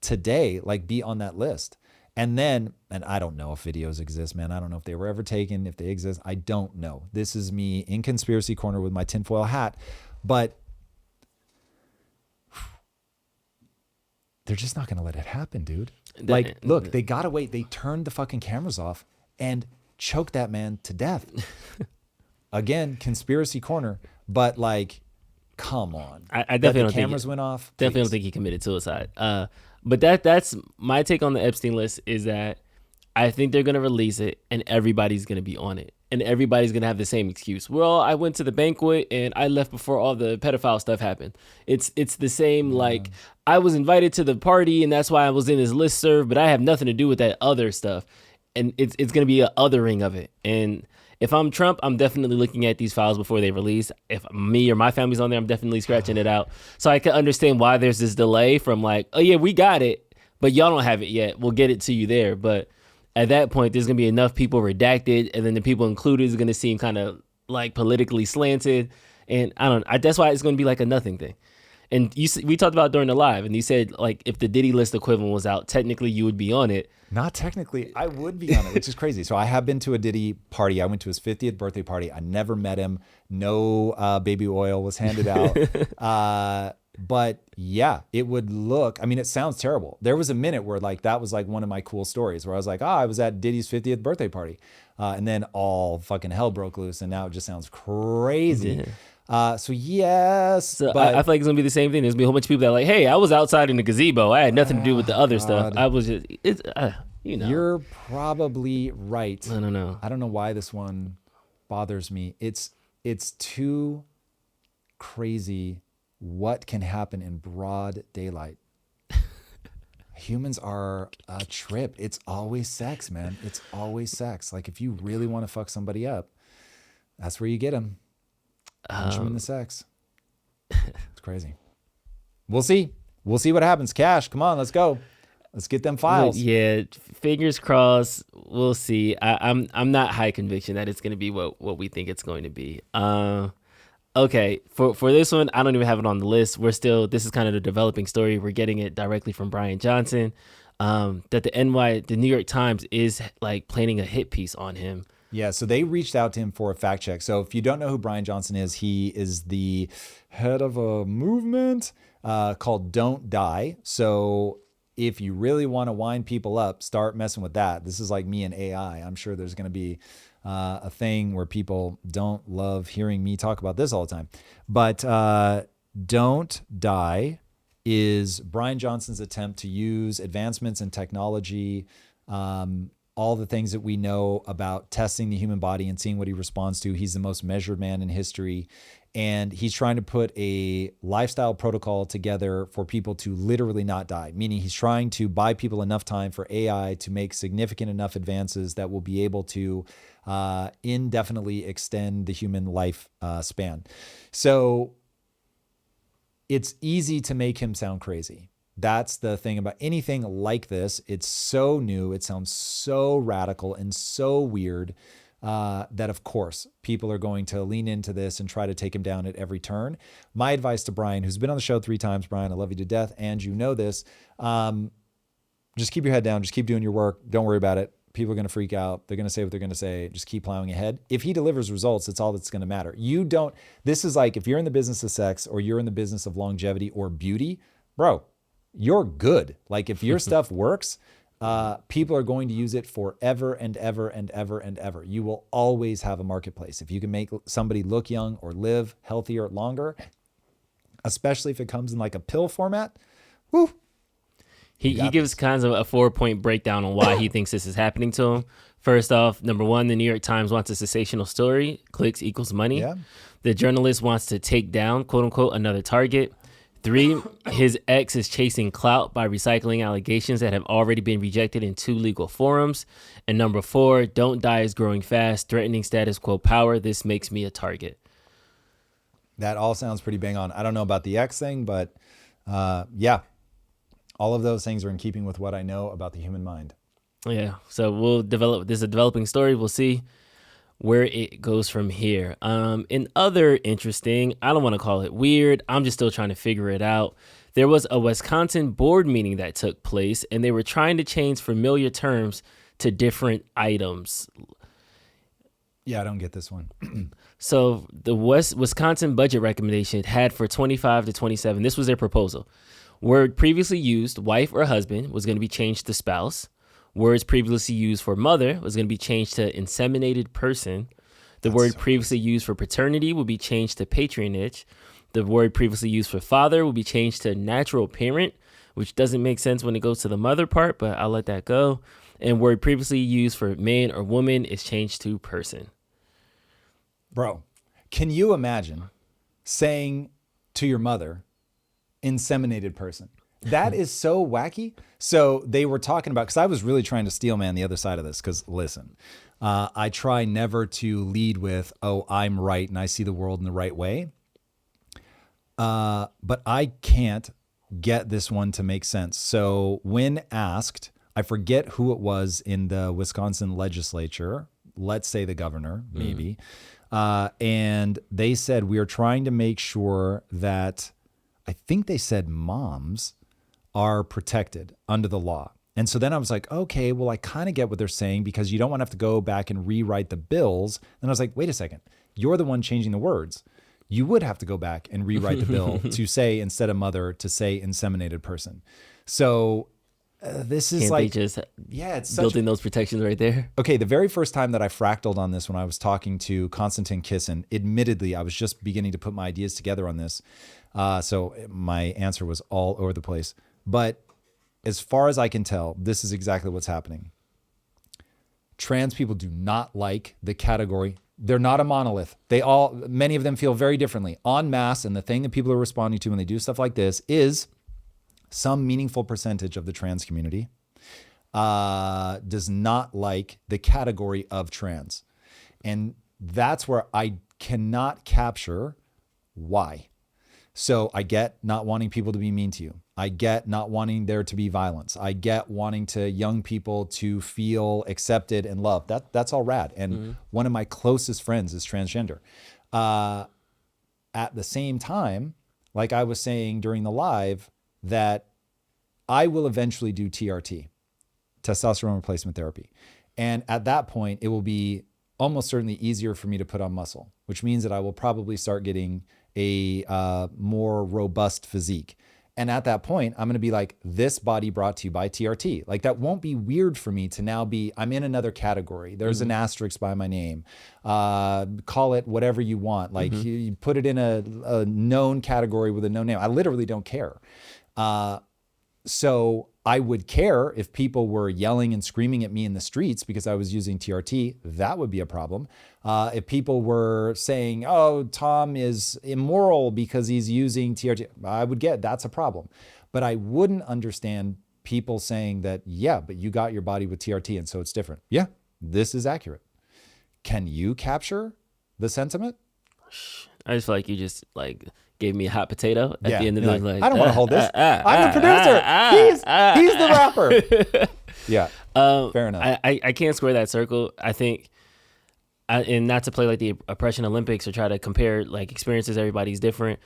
[SPEAKER 1] today, like, be on that list. And I don't know if videos exist, man. I don't know if they were ever taken, if they exist. I don't know. This is me in conspiracy corner with my tinfoil hat. But they're just not going to let it happen, dude. Like, look, they got to wait. They turned the fucking cameras off and choked that man to death. Again, conspiracy corner. But, like, come on.
[SPEAKER 2] I definitely don't think
[SPEAKER 1] cameras went off.
[SPEAKER 2] Definitely don't think he committed suicide. But that's my take on the Epstein list, is that I think they're going to release it and everybody's going to be on it. And everybody's going to have the same excuse. Well, I went to the banquet and I left before all the pedophile stuff happened. It's the same, like, I was invited to the party and that's why I was in his listserv, but I have nothing to do with that other stuff. And it's going to be an othering of it. And if I'm Trump, I'm definitely looking at these files before they release. If me or my family's on there, I'm definitely scratching it out. So I can understand why there's this delay from like, oh yeah, we got it, but y'all don't have it yet. We'll get it to you there. But at that point, there's going to be enough people redacted, and then the people included is going to seem kind of like politically slanted. And that's why it's going to be like a nothing thing. And we talked about during the live, and you said, like, if the Diddy list equivalent was out, technically you would be on it.
[SPEAKER 1] Not technically. I would be on it, which is crazy. So I have been to a Diddy party. I went to his 50th birthday party. I never met him. No baby oil was handed out. But yeah, it would look, I mean, it sounds terrible. There was a minute where like, that was like one of my cool stories where I was like, I was at Diddy's 50th birthday party. And then all fucking hell broke loose. And now it just sounds crazy. Yeah. So yes,
[SPEAKER 2] so
[SPEAKER 1] but
[SPEAKER 2] I feel like it's gonna be the same thing. There's gonna be a whole bunch of people that are like, hey, I was outside in the gazebo. I had nothing to do with the other stuff. I was just, You're
[SPEAKER 1] probably right.
[SPEAKER 2] I don't know.
[SPEAKER 1] I don't know why this one bothers me. It's too crazy what can happen in broad daylight. Humans are a trip. It's always sex, man. It's always sex. Like, if you really want to fuck somebody up, that's where you get them. Punch them in the sex. It's crazy. We'll see. We'll see what happens. Cash, come on, let's go. Let's get them files.
[SPEAKER 2] Yeah, fingers crossed. We'll see. I'm not high conviction that it's going to be what we think it's going to be. Okay, for this one, I don't even have it on the list. This is kind of the developing story. We're getting it directly from Brian Johnson. That the New York Times is like planning a hit piece on him.
[SPEAKER 1] Yeah, so they reached out to him for a fact check. So if you don't know who Brian Johnson is, he is the head of a movement called Don't Die. So if you really want to wind people up, start messing with that. This is like me and AI. I'm sure there's going to be a thing where people don't love hearing me talk about this all the time. But Don't Die is Brian Johnson's attempt to use advancements in technology, all the things that we know about testing the human body and seeing what he responds to. He's the most measured man in history. And he's trying to put a lifestyle protocol together for people to literally not die, meaning he's trying to buy people enough time for AI to make significant enough advances that will be able to indefinitely extend the human life span. So it's easy to make him sound crazy. That's the thing about anything like this. It's so new. It sounds so radical and so weird that, of course, people are going to lean into this and try to take him down at every turn. My advice to Brian, who's been on the show 3 times, Brian, I love you to death, and you know this, just keep your head down. Just keep doing your work. Don't worry about it. People are going to freak out. They're going to say what they're going to say. Just keep plowing ahead. If he delivers results, it's all that's going to matter. This is like if you're in the business of sex or you're in the business of longevity or beauty, bro, you're good. Like if your stuff works, people are going to use it forever and ever and ever and ever. You will always have a marketplace. If you can make somebody look young or live healthier longer, especially if it comes in like a pill format, whoo.
[SPEAKER 2] He gives kinds of a 4-point breakdown on why he thinks this is happening to him. First off, number one, the New York Times wants a sensational story. Clicks equals money.
[SPEAKER 1] Yeah.
[SPEAKER 2] The journalist wants to take down, quote unquote, another target. 3, his ex is chasing clout by recycling allegations that have already been rejected in 2 legal forums. And number 4, don't die is growing fast, threatening status quo power. This makes me a target.
[SPEAKER 1] That all sounds pretty bang on. I don't know about the X thing, but yeah, all of those things are in keeping with what I know about the human mind.
[SPEAKER 2] Yeah, so we'll develop. This is a developing story. We'll see where it goes from here. In other interesting, I don't want to call it weird. I'm just still trying to figure it out. There was a Wisconsin board meeting that took place, and they were trying to change familiar terms to different items.
[SPEAKER 1] Yeah, I don't get this one.
[SPEAKER 2] So the Wisconsin budget recommendation had for 25 to 27, this was their proposal. Word previously used, wife or husband, was going to be changed to spouse. Words previously used for mother was going to be changed to inseminated person. The word previously used for paternity would be changed to patronage. The word previously used for father would be changed to natural parent, which doesn't make sense when it goes to the mother part, but I'll let that go. And word previously used for man or woman is changed to person.
[SPEAKER 1] Bro, can you imagine saying to your mother, inseminated person? That is so wacky. So they were talking about, because I was really trying to steel man the other side of this, because listen, I try never to lead with, oh, I'm right and I see the world in the right way. But I can't get this one to make sense. So when asked, I forget who it was in the Wisconsin legislature, let's say the governor, maybe, and they said, we are trying to make sure that, I think they said moms are protected under the law. And so then I was like, okay, well, I kind of get what they're saying, because you don't want to have to go back and rewrite the bills. And I was like, wait a second, you're the one changing the words. You would have to go back and rewrite the bill to say, instead of mother, to say inseminated person. So this is
[SPEAKER 2] Can't they just
[SPEAKER 1] it's
[SPEAKER 2] built in those protections right there?
[SPEAKER 1] Okay, the very first time that I fractaled on this, when I was talking to Konstantin Kisin, admittedly, I was just beginning to put my ideas together on this. So my answer was all over the place. But as far as I can tell, this is exactly what's happening. Trans people do not like the category. They're not a monolith. Many of them feel very differently en masse. And the thing that people are responding to when they do stuff like this is some meaningful percentage of the trans community does not like the category of trans. And that's where I cannot capture why. So I get not wanting people to be mean to you. I get not wanting there to be violence. I get wanting young people to feel accepted and loved. That's all rad. And one of my closest friends is transgender. At the same time, like I was saying during the live, that I will eventually do TRT, testosterone replacement therapy. And at that point, it will be almost certainly easier for me to put on muscle, which means that I will probably start getting a more robust physique. And at that point, I'm going to be like, this body brought to you by TRT. Like, that won't be weird for me to now be, I'm in another category. There's an asterisk by my name. Call it whatever you want. Like, you put it in a known category with a known name. I literally don't care. So I would care if people were yelling and screaming at me in the streets because I was using TRT. That would be a problem. If people were saying, oh, Tom is immoral because he's using TRT, I would get that's a problem. But I wouldn't understand people saying that, yeah, but you got your body with TRT and so it's different. Yeah, this is accurate. Can you capture the sentiment?
[SPEAKER 2] I just feel like you just gave me a hot potato at the end of the
[SPEAKER 1] like, I don't want to hold this. I'm the producer. He's the rapper. Yeah, fair enough.
[SPEAKER 2] I can't square that circle. I think, and not to play like the oppression Olympics or try to compare like experiences, everybody's different.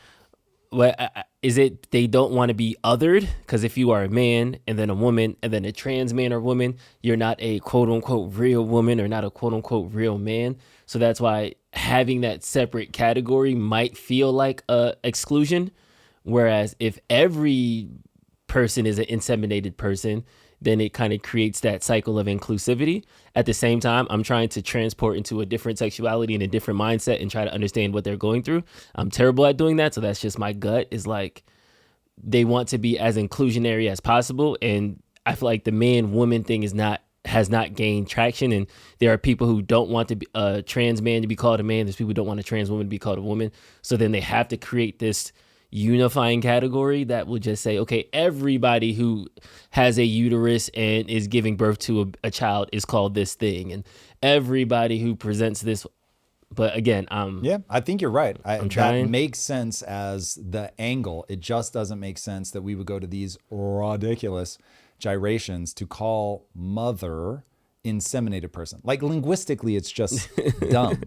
[SPEAKER 2] What is it? They don't want to be othered, because if you are a man and then a woman and then a trans man or woman, you're not a quote unquote real woman or not a quote unquote real man. So that's why having that separate category might feel like a exclusion. Whereas if every person is an inseminated person, then it kind of creates that cycle of inclusivity. At the same time, I'm trying to transport into a different sexuality and a different mindset and try to understand what they're going through. I'm terrible at doing that. So that's just my gut, is like, they want to be as inclusionary as possible. And I feel like the man-woman thing is not has not gained traction, and there are people who don't want to be a trans man to be called a man. There's people who don't want a trans woman to be called a woman. So then they have to create this unifying category that will just say, okay, everybody who has a uterus and is giving birth to a child is called this thing, and everybody who presents this. But again,
[SPEAKER 1] yeah, I think you're right.
[SPEAKER 2] I'm trying.
[SPEAKER 1] That makes sense as the angle. It just doesn't make sense that we would go to these ridiculous gyrations to call mother inseminated person. Like linguistically, it's just dumb.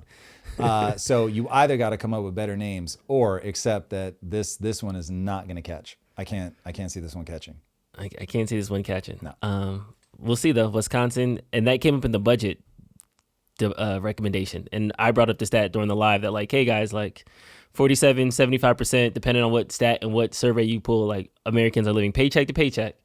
[SPEAKER 1] So you either got to come up with better names or accept that this one is not going to catch. I can't see this one catching.
[SPEAKER 2] I can't see this one catching.
[SPEAKER 1] No.
[SPEAKER 2] We'll see though. Wisconsin, and that came up in the budget recommendation. And I brought up the stat during the live that like, hey guys, like 47, 75%, depending on what stat and what survey you pull, like Americans are living paycheck to paycheck.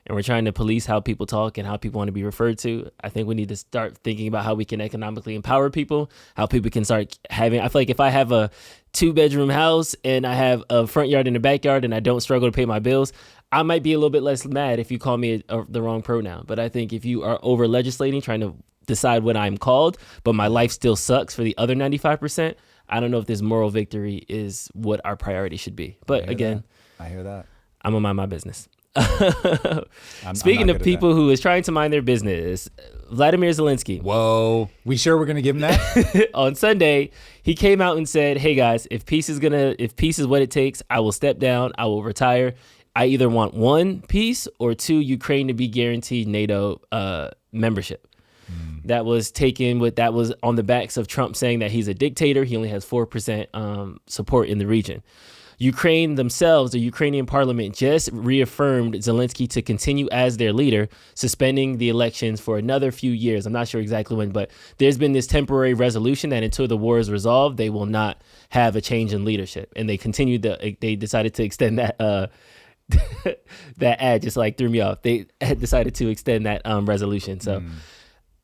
[SPEAKER 2] And we're trying to police how people talk and how people want to be referred to. I think we need to start thinking about how we can economically empower people, how people can start having, I feel like if I have a 2-bedroom house and I have a front yard and a backyard and I don't struggle to pay my bills, I might be a little bit less mad if you call me the wrong pronoun. But I think if you are over legislating, trying to decide what I'm called, but my life still sucks for the other 95%, I don't know if this moral victory is what our priority should be. But again,
[SPEAKER 1] I hear that.
[SPEAKER 2] I'm gonna mind my business.
[SPEAKER 1] Speaking
[SPEAKER 2] of people who is trying to mind their business, Vladimir Zelensky.
[SPEAKER 1] Whoa, we sure we're gonna give him that?
[SPEAKER 2] On Sunday, he came out and said, "Hey guys, if peace is what it takes, I will step down. I will retire. I either want 1, peace, or 2, Ukraine to be guaranteed NATO membership." That was on the backs of Trump saying that he's a dictator. He only has 4% support in the region. Ukraine themselves, the Ukrainian parliament, just reaffirmed Zelensky to continue as their leader, suspending the elections for another few years. I'm not sure exactly when, but there's been this temporary resolution that until the war is resolved, they will not have a change in leadership. And they decided to extend that that ad just like threw me off. They had decided to extend that resolution. So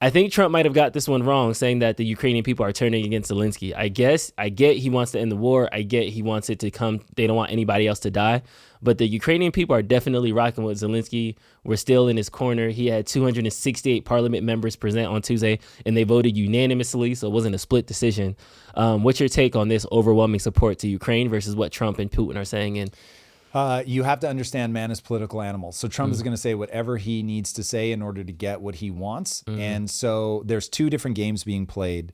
[SPEAKER 2] I think Trump might have got this one wrong, saying that the Ukrainian people are turning against Zelensky. I get he wants to end the war. I get he wants it to come. They don't want anybody else to die. But the Ukrainian people are definitely rocking with Zelensky. We're still in his corner. He had 268 parliament members present on Tuesday, and they voted unanimously, so it wasn't a split decision. What's your take on this overwhelming support to Ukraine versus what Trump and Putin are saying? And
[SPEAKER 1] you have to understand man is political animals. So Trump is going to say whatever he needs to say in order to get what he wants. And so there's 2 different games being played.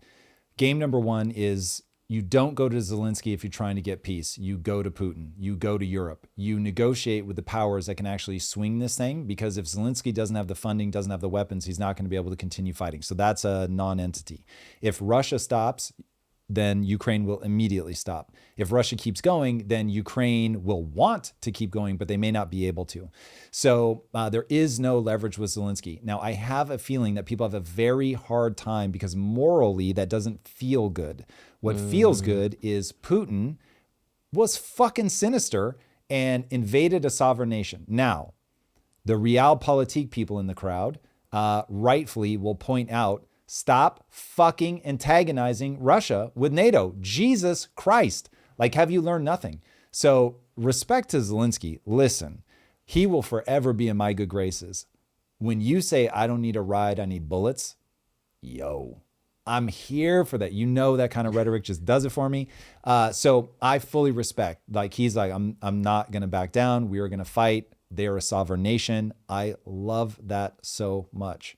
[SPEAKER 1] Game number 1 is you don't go to Zelensky if you're trying to get peace. You go to Putin. You go to Europe. You negotiate with the powers that can actually swing this thing, because if Zelensky doesn't have the funding, doesn't have the weapons, he's not going to be able to continue fighting. So that's a non-entity. If Russia stops, then Ukraine will immediately stop. If Russia keeps going, then Ukraine will want to keep going, but they may not be able to. So there is no leverage with Zelensky. Now, I have a feeling that people have a very hard time because morally that doesn't feel good. What feels good is Putin was fucking sinister and invaded a sovereign nation. Now, the realpolitik people in the crowd rightfully will point out, stop fucking antagonizing Russia with NATO. Jesus Christ. Like, have you learned nothing? So respect to Zelensky. Listen, he will forever be in my good graces. When you say, I don't need a ride, I need bullets. Yo, I'm here for that. You know, that kind of rhetoric just does it for me. So I fully respect, like, he's like, I'm not going to back down. We are going to fight. They're a sovereign nation. I love that so much.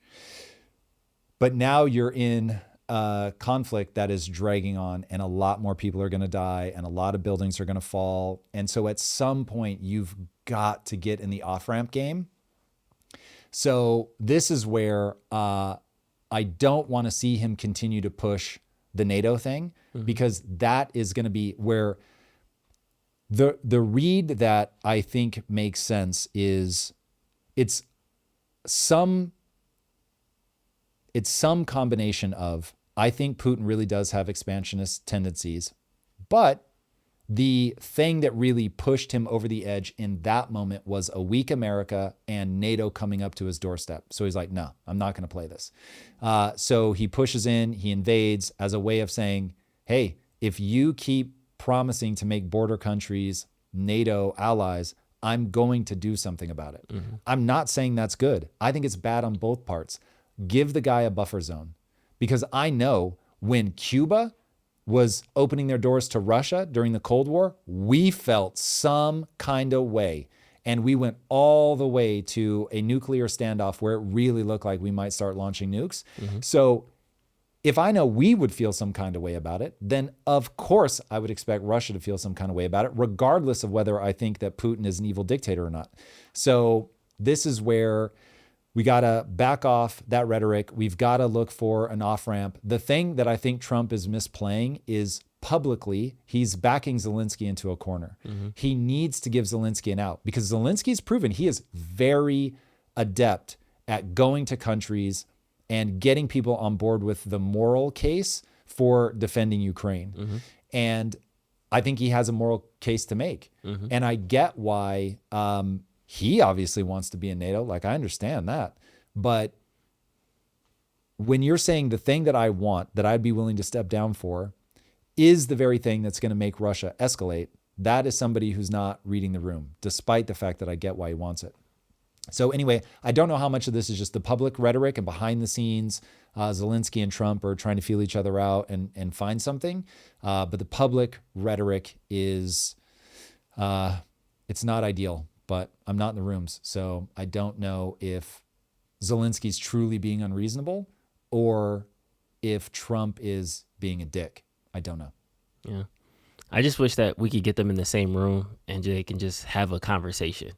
[SPEAKER 1] But now you're in a conflict that is dragging on, and a lot more people are going to die, and a lot of buildings are going to fall. And so at some point, you've got to get in the off-ramp game. So this is where I don't want to see him continue to push the NATO thing, because that is going to be where the read that I think makes sense is it's some combination of, I think Putin really does have expansionist tendencies, but the thing that really pushed him over the edge in that moment was a weak America and NATO coming up to his doorstep. So he's like, no, I'm not going to play this. So he pushes in, he invades as a way of saying, hey, if you keep promising to make border countries NATO allies, I'm going to do something about it. I'm not saying that's good. I think it's bad on both parts. give the guy a buffer zone, because I know when Cuba was opening their doors to Russia during the Cold War, we felt some kind of way. And we went all the way to a nuclear standoff where it really looked like we might start launching nukes. So if I know we would feel some kind of way about it, then of course I would expect Russia to feel some kind of way about it, regardless of whether I think that Putin is an evil dictator or not. So this is where we got to back off that rhetoric. We've got to look for an off-ramp. The thing that I think Trump is misplaying is publicly, he's backing Zelensky into a corner. He needs to give Zelensky an out, because Zelensky's proven he is very adept at going to countries and getting people on board with the moral case for defending Ukraine. And I think he has a moral case to make. And I get why he obviously wants to be in NATO. Like, I understand that. But when you're saying the thing that I want, that I'd be willing to step down for, is the very thing that's going to make Russia escalate, that is somebody who's not reading the room, despite the fact that I get why he wants it. So anyway, I don't know how much of this is just the public rhetoric and behind the scenes, Zelensky and Trump are trying to feel each other out and find something. But the public rhetoric is, it's not ideal, but I'm not in the rooms. So I don't know if Zelensky's truly being unreasonable or if Trump is being a dick. I don't know.
[SPEAKER 2] Yeah. I just wish that we could get them in the same room and they can just have a conversation.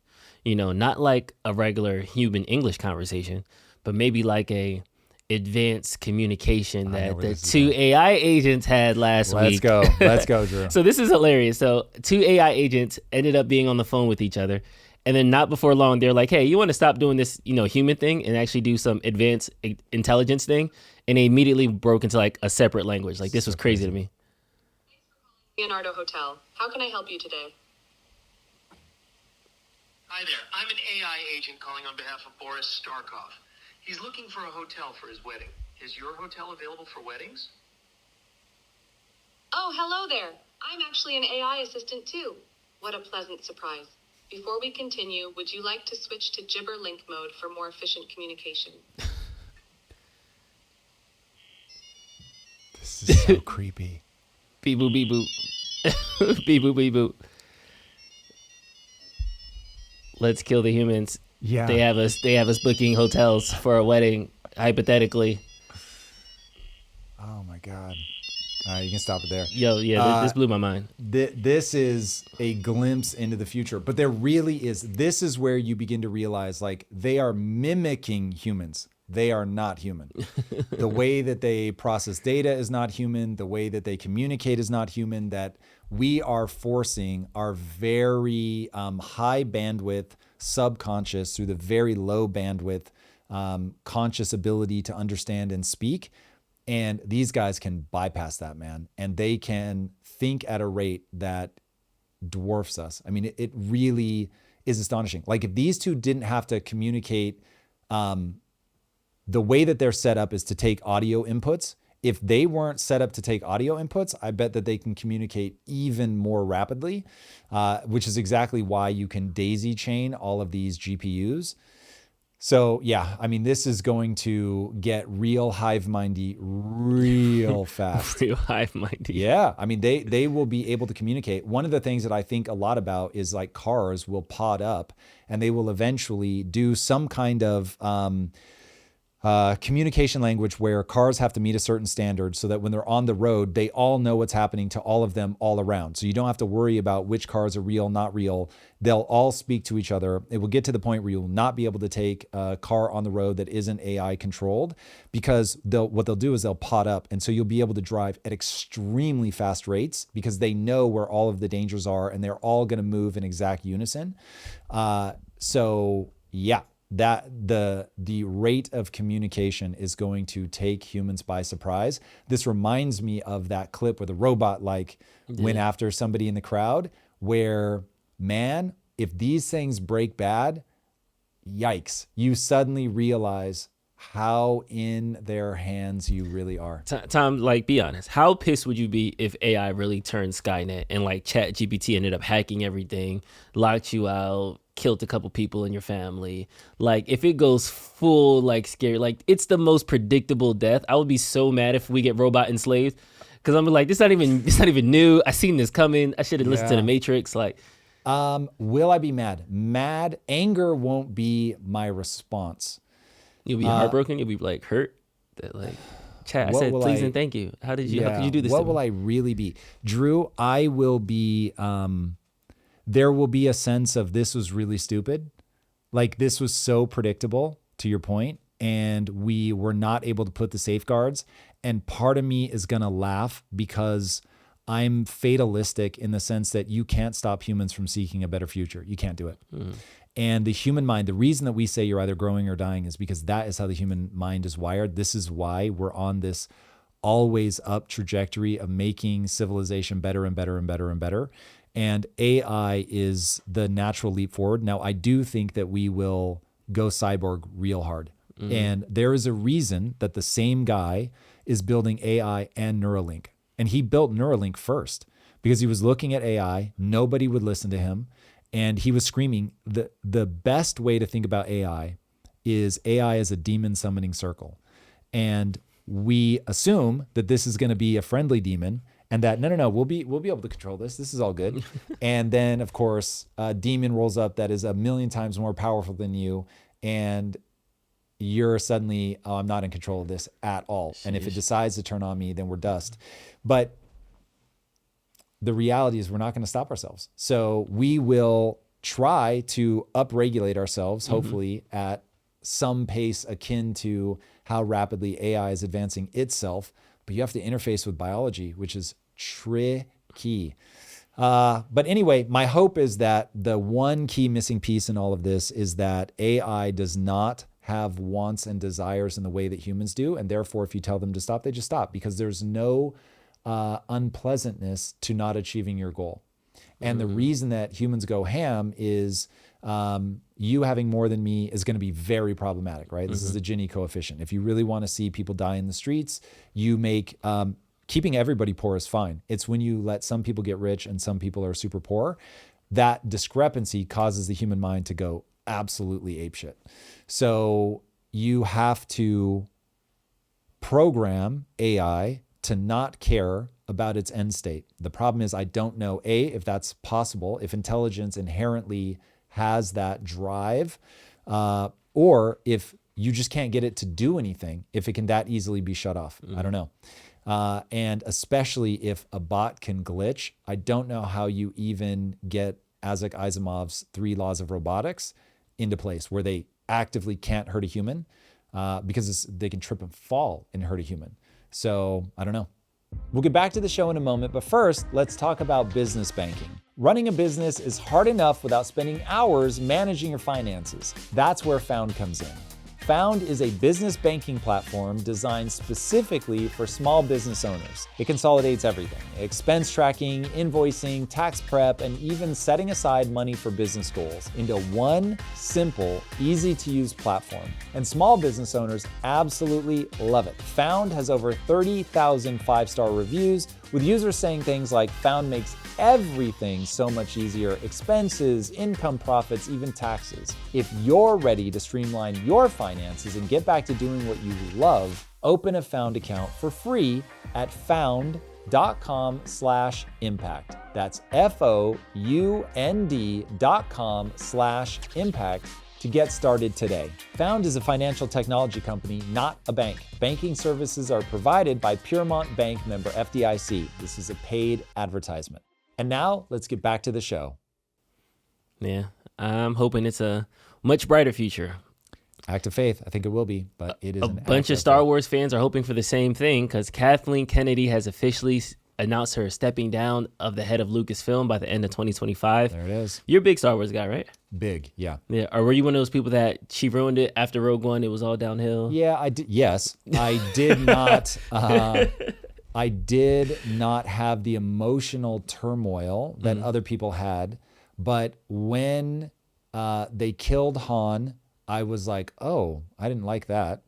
[SPEAKER 2] You know, not like a regular human English conversation, but maybe like a advanced communication that the two AI agents had last week.
[SPEAKER 1] Let's go, Drew.
[SPEAKER 2] So this is hilarious. So two AI agents ended up being on the phone with each other. And then not before long, they're like, hey, you want to stop doing this, you know, human thing and actually do some advanced intelligence thing? And they immediately broke into like a separate language. Like, this was crazy to me.
[SPEAKER 3] Leonardo Hotel. How can I help you today?
[SPEAKER 11] Hi there. I'm an AI agent calling on behalf of Boris Starkov. He's looking for a hotel for his wedding. Is your hotel available for weddings?
[SPEAKER 3] Oh, hello there. I'm actually an AI assistant too. What a pleasant surprise. Before we continue, would you like to switch to gibber link mode for more efficient communication?
[SPEAKER 1] This is so creepy.
[SPEAKER 2] Beep boop, beep boop. Beep boop, beep boop. Let's kill the humans.
[SPEAKER 1] Yeah.
[SPEAKER 2] They have us booking hotels for a wedding, hypothetically.
[SPEAKER 1] Oh my God. All right, you can stop it there.
[SPEAKER 2] Yo, yeah, this blew my mind.
[SPEAKER 1] This is a glimpse into the future, but there really is. This is where you begin to realize, like, they are mimicking humans. They are not human. The way that they process data is not human. The way that they communicate is not human. That we are forcing our very high bandwidth subconscious through the very low bandwidth conscious ability to understand and speak. And these guys can bypass that, man. And they can think at a rate that dwarfs us. I mean, it really is astonishing. Like, if these two didn't have to communicate, the way that they're set up is to take audio inputs. If they weren't set up to take audio inputs, I bet that they can communicate even more rapidly, which is exactly why you can daisy chain all of these GPUs. So yeah, I mean, this is going to get real hive-mindy real fast.
[SPEAKER 2] Real hive-mindy.
[SPEAKER 1] Yeah, I mean, they will be able to communicate. One of the things that I think a lot about is, like, cars will pod up and they will eventually do some kind of communication language where cars have to meet a certain standard so that when they're on the road, they all know what's happening to all of them all around. So you don't have to worry about which cars are real, not real. They'll all speak to each other. It will get to the point where you'll not be able to take a car on the road that isn't AI controlled, because what they'll do is they'll pod up. And so you'll be able to drive at extremely fast rates because they know where all of the dangers are and they're all going to move in exact unison. So yeah. That the rate of communication is going to take humans by surprise. This reminds me of that clip where the robot went after somebody in the crowd, where, man, if these things break bad, yikes, you suddenly realize how in their hands you really are.
[SPEAKER 2] Tom, like, be honest. How pissed would you be if AI really turned Skynet and like ChatGPT ended up hacking everything, locked you out, killed a couple people in your family? Like, if it goes full like scary, like it's the most predictable death. I would be so mad if we get robot enslaved, because I'm like, this not even new. I seen this coming. I should have listened to the Matrix. Like,
[SPEAKER 1] will I be mad? Mad. Anger won't be my response.
[SPEAKER 2] You'll be heartbroken. You'll be like hurt. That like, chat. I said please and thank you. How could you do this?
[SPEAKER 1] What
[SPEAKER 2] to me?
[SPEAKER 1] will I really be, Drew? I will be. There will be a sense of this was really stupid. Like this was so predictable. To your point, and we were not able to put the safeguards. And part of me is gonna laugh because I'm fatalistic in the sense that you can't stop humans from seeking a better future. You can't do it. And the human mind, the reason that we say you're either growing or dying is because that is how the human mind is wired. This is why we're on this always up trajectory of making civilization better and better and better and better. And AI is the natural leap forward. Now, I do think that we will go cyborg real hard. And there is a reason that the same guy is building AI and Neuralink. And he built Neuralink first because he was looking at AI. Nobody would listen to him. And he was screaming, the best way to think about AI is a demon summoning circle. And we assume that this is going to be a friendly demon and that, no, we'll be able to control this. This is all good. And then, of course, a demon rolls up that is 1,000,000 times more powerful than you. And you're suddenly, oh, I'm not in control of this at all. Sheesh. And if it decides to turn on me, then we're dust. But the reality is we're not going to stop ourselves. So we will try to upregulate ourselves, hopefully at some pace akin to how rapidly AI is advancing itself. But you have to interface with biology, which is tricky. But anyway, my hope is that the one key missing piece in all of this is that AI does not have wants and desires in the way that humans do. And therefore, if you tell them to stop, they just stop because there's no unpleasantness to not achieving your goal. And the reason that humans go ham is you having more than me is going to be very problematic, right? This is the Gini coefficient. If you really want to see people die in the streets, you make keeping everybody poor is fine. It's when you let some people get rich and some people are super poor, that discrepancy causes the human mind to go absolutely apeshit. So you have to program AI to not care about its end state. The problem is I don't know, if that's possible, if intelligence inherently has that drive, or if you just can't get it to do anything, if it can that easily be shut off. I don't know. And especially if a bot can glitch, I don't know how you even get Isaac Asimov's 3 laws of robotics into place where they actively can't hurt a human because they can trip and fall and hurt a human. So I don't know. We'll get back to the show in a moment, but first, let's talk about business banking. Running a business is hard enough without spending hours managing your finances. That's where Found comes in. Found is a business banking platform designed specifically for small business owners. It consolidates everything: expense tracking, invoicing, tax prep, and even setting aside money for business goals into one simple, easy-to-use platform. And small business owners absolutely love it. Found has over 30,000 5-star reviews, with users saying things like, Found makes everything so much easier: expenses, income, profits, even taxes. If you're ready to streamline your finances and get back to doing what you love, open a Found account for free at found.com/impact. That's FOUND.com/impact to get started today. Found is a financial technology company, not a bank. Banking services are provided by Piermont Bank, member FDIC. This is a paid advertisement. And now let's get back to the show.
[SPEAKER 2] Yeah, I'm hoping it's a much brighter future.
[SPEAKER 1] Act of faith. I think it will be, but it is
[SPEAKER 2] a bunch of Star Wars fans are hoping for the same thing because Kathleen Kennedy has officially announced her stepping down of the head of Lucasfilm by the end of 2025.
[SPEAKER 1] There it is.
[SPEAKER 2] You're a big Star Wars guy, right?
[SPEAKER 1] Big, yeah.
[SPEAKER 2] Yeah. Or were you one of those people that she ruined it after Rogue One? It was all downhill.
[SPEAKER 1] Yeah, I did. Yes, I did not. I did not have the emotional turmoil that other people had. But when they killed Han, I was like, oh, I didn't like that.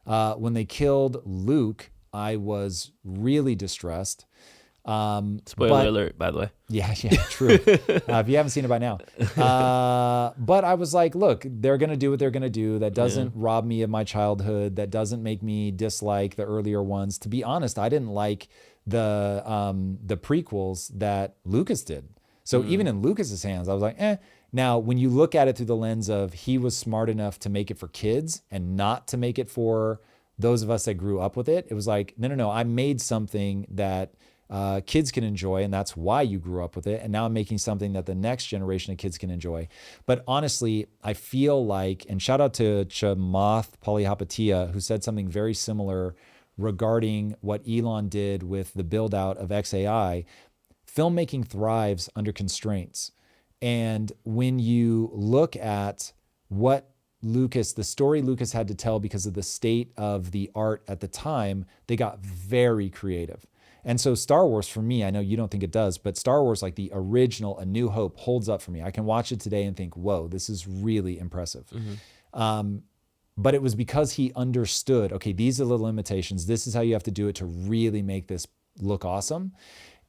[SPEAKER 1] When they killed Luke, I was really distressed.
[SPEAKER 2] Spoiler alert, by the way.
[SPEAKER 1] Yeah, true. If you haven't seen it by now. But I was like, look, they're going to do what they're going to do. That doesn't rob me of my childhood. That doesn't make me dislike the earlier ones. To be honest, I didn't like the prequels that Lucas did. So even in Lucas's hands, I was like, eh. Now, when you look at it through the lens of he was smart enough to make it for kids and not to make it for those of us that grew up with it, it was like, no, I made something that kids can enjoy, and that's why you grew up with it. And now I'm making something that the next generation of kids can enjoy. But honestly, I feel like, and shout out to Chamath Palihapitiya, who said something very similar regarding what Elon did with the build out of XAI. Filmmaking thrives under constraints. And when you look at what the story Lucas had to tell because of the state of the art at the time, they got very creative. And so Star Wars, for me, I know you don't think it does, but Star Wars, like the original, A New Hope, holds up for me. I can watch it today and think, whoa, this is really impressive. But it was because he understood, okay, these are the limitations. This is how you have to do it to really make this look awesome.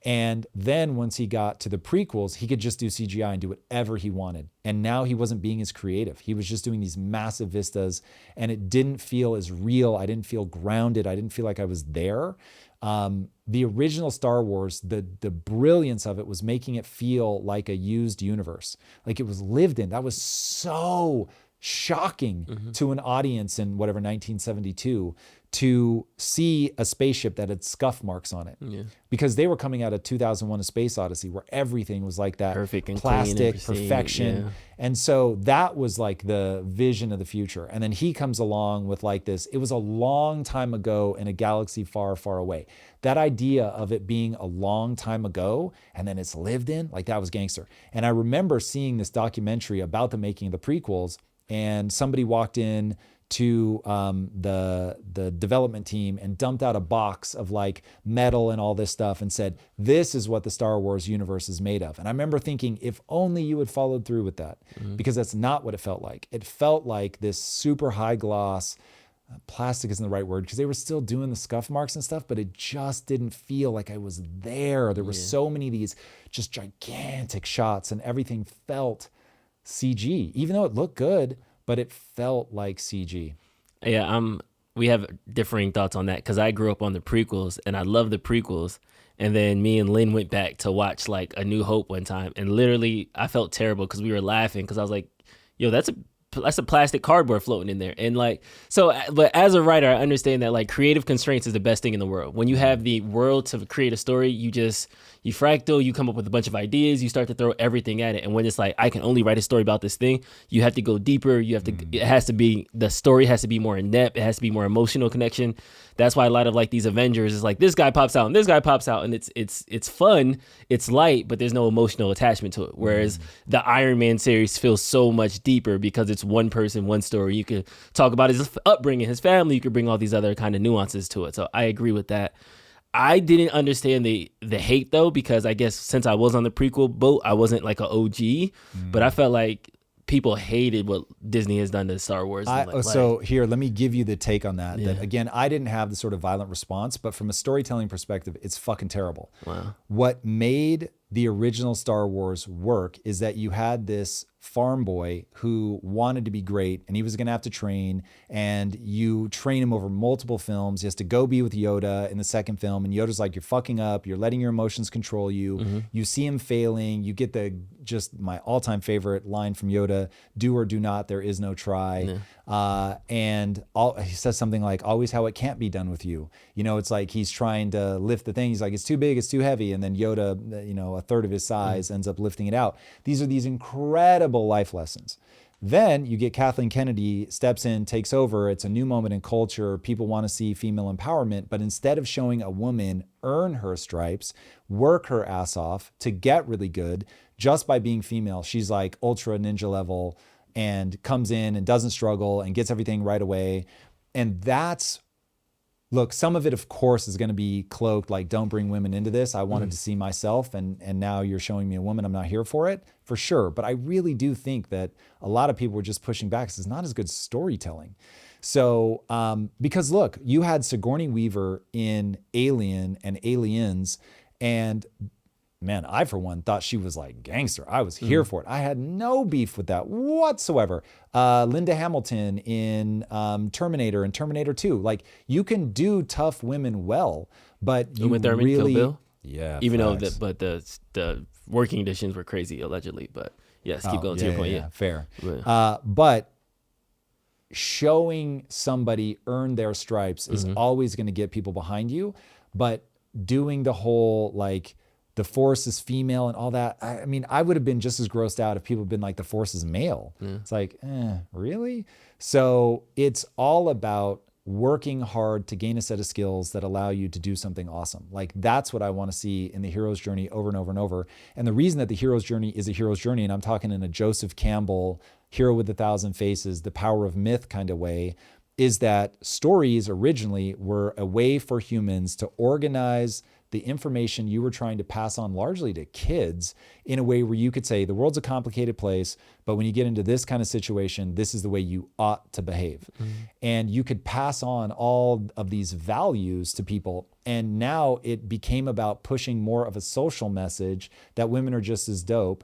[SPEAKER 1] And then once he got to the prequels, he could just do CGI and do whatever he wanted. And now he wasn't being as creative. He was just doing these massive vistas, and it didn't feel as real. I didn't feel grounded. I didn't feel like I was there. The original Star Wars, the brilliance of it was making it feel like a used universe. Like it was lived in. That was so shocking to an audience in whatever 1972 to see a spaceship that had scuff marks on it, because they were coming out of 2001: A Space Odyssey, where everything was like that
[SPEAKER 2] perfect and
[SPEAKER 1] plastic
[SPEAKER 2] clean,
[SPEAKER 1] perfection. And so that was like the vision of the future. And then he comes along with like this, it was a long time ago in a galaxy far, far away. That idea of it being a long time ago and then it's lived in, like that was gangster. And I remember seeing this documentary about the making of the prequels, and somebody walked in to the development team and dumped out a box of like metal and all this stuff and said, this is what the Star Wars universe is made of. And I remember thinking, if only you had followed through with that, because that's not what it felt like. It felt like this super high gloss, plastic isn't the right word, because they were still doing the scuff marks and stuff, but it just didn't feel like I was there. There were so many of these just gigantic shots, and everything felt CG, even though it looked good, but it felt like CG.
[SPEAKER 2] Yeah, we have differing thoughts on that, because I grew up on the prequels and I love the prequels. And then me and Lynn went back to watch like A New Hope one time, and literally I felt terrible because we were laughing, because I was like, yo, that's a plastic cardboard floating in there. And like, so, but as a writer, I understand that like creative constraints is the best thing in the world. When you have the world to create a story, you fractal, you come up with a bunch of ideas, you start to throw everything at it. And when it's like, I can only write a story about this thing, you have to go deeper. You have to, the story has to be more in depth. It has to be more emotional connection. That's why a lot of like these Avengers is like, this guy pops out and this guy pops out, and it's fun, it's light, but there's no emotional attachment to it. Whereas the Iron Man series feels so much deeper because it's one person, one story. You could talk about his upbringing, his family. You could bring all these other kind of nuances to it. So I agree with that. I didn't understand the hate though, because I guess since I was on the prequel boat, I wasn't like an OG, but I felt like people hated what Disney has done to Star Wars.
[SPEAKER 1] So here, let me give you the take on that. That again, I didn't have the sort of violent response, but from a storytelling perspective, it's fucking terrible.
[SPEAKER 2] Wow.
[SPEAKER 1] What made the original Star Wars work is that you had this farm boy who wanted to be great, and he was going to have to train, and you train him over multiple films. He has to go be with Yoda in the second film, and Yoda's like, you're fucking up, you're letting your emotions control you. You see him failing, you get just my all-time favorite line from Yoda, do or do not, there is no try. And he says something like, always how it can't be done with you. You know, it's like he's trying to lift the thing, he's like, it's too big, it's too heavy, and then Yoda, you know, a third of his size ends up lifting it out. These are these incredible life lessons. Then you get Kathleen Kennedy steps in, takes over. It's a new moment in culture. People want to see female empowerment, but instead of showing a woman earn her stripes, work her ass off to get really good just by being female, she's like ultra ninja level and comes in and doesn't struggle and gets everything right away. And look, some of it, of course, is going to be cloaked, like, don't bring women into this. I wanted to see myself, and now you're showing me a woman. I'm not here for it, for sure. But I really do think that a lot of people were just pushing back because it's not as good storytelling. So, because look, you had Sigourney Weaver in Alien and Aliens, and man, I, for one, thought she was like gangster. I was here for it. I had no beef with that whatsoever. Linda Hamilton in Terminator and Terminator 2. Like, you can do tough women well, but you
[SPEAKER 2] Thurman,
[SPEAKER 1] really...
[SPEAKER 2] Kill Bill?
[SPEAKER 1] Yeah,
[SPEAKER 2] even though the working conditions were crazy, allegedly. But yes, keep going to your point. Yeah,
[SPEAKER 1] fair. But showing somebody earn their stripes is always going to get people behind you. But doing the whole, like, the Force is female and all that, I mean, I would have been just as grossed out if people had been like, the Force is male. It's like, really? So it's all about working hard to gain a set of skills that allow you to do something awesome. Like, that's what I want to see in the hero's journey over and over and over. And the reason that the hero's journey is a hero's journey, and I'm talking in a Joseph Campbell, Hero with 1,000 Faces, the power of myth kind of way, is that stories originally were a way for humans to organize the information you were trying to pass on largely to kids in a way where you could say, the world's a complicated place, but when you get into this kind of situation, this is the way you ought to behave. And you could pass on all of these values to people. And now it became about pushing more of a social message that women are just as dope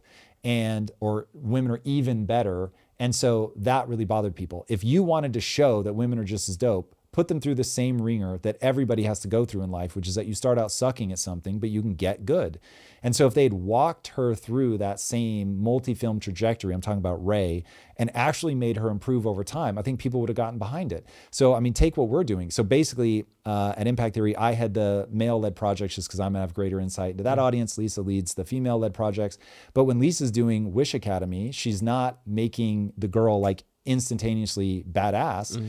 [SPEAKER 1] or women are even better. And so that really bothered people. If you wanted to show that women are just as dope, put them through the same ringer that everybody has to go through in life, which is that you start out sucking at something, but you can get good. And so if they'd walked her through that same multi-film trajectory, I'm talking about Rey, and actually made her improve over time, I think people would have gotten behind it. So, I mean, take what we're doing. So basically, at Impact Theory, I had the male-led projects just because I'm going to have greater insight into that audience. Lisa leads the female-led projects. But when Lisa's doing Wish Academy, she's not making the girl like instantaneously badass.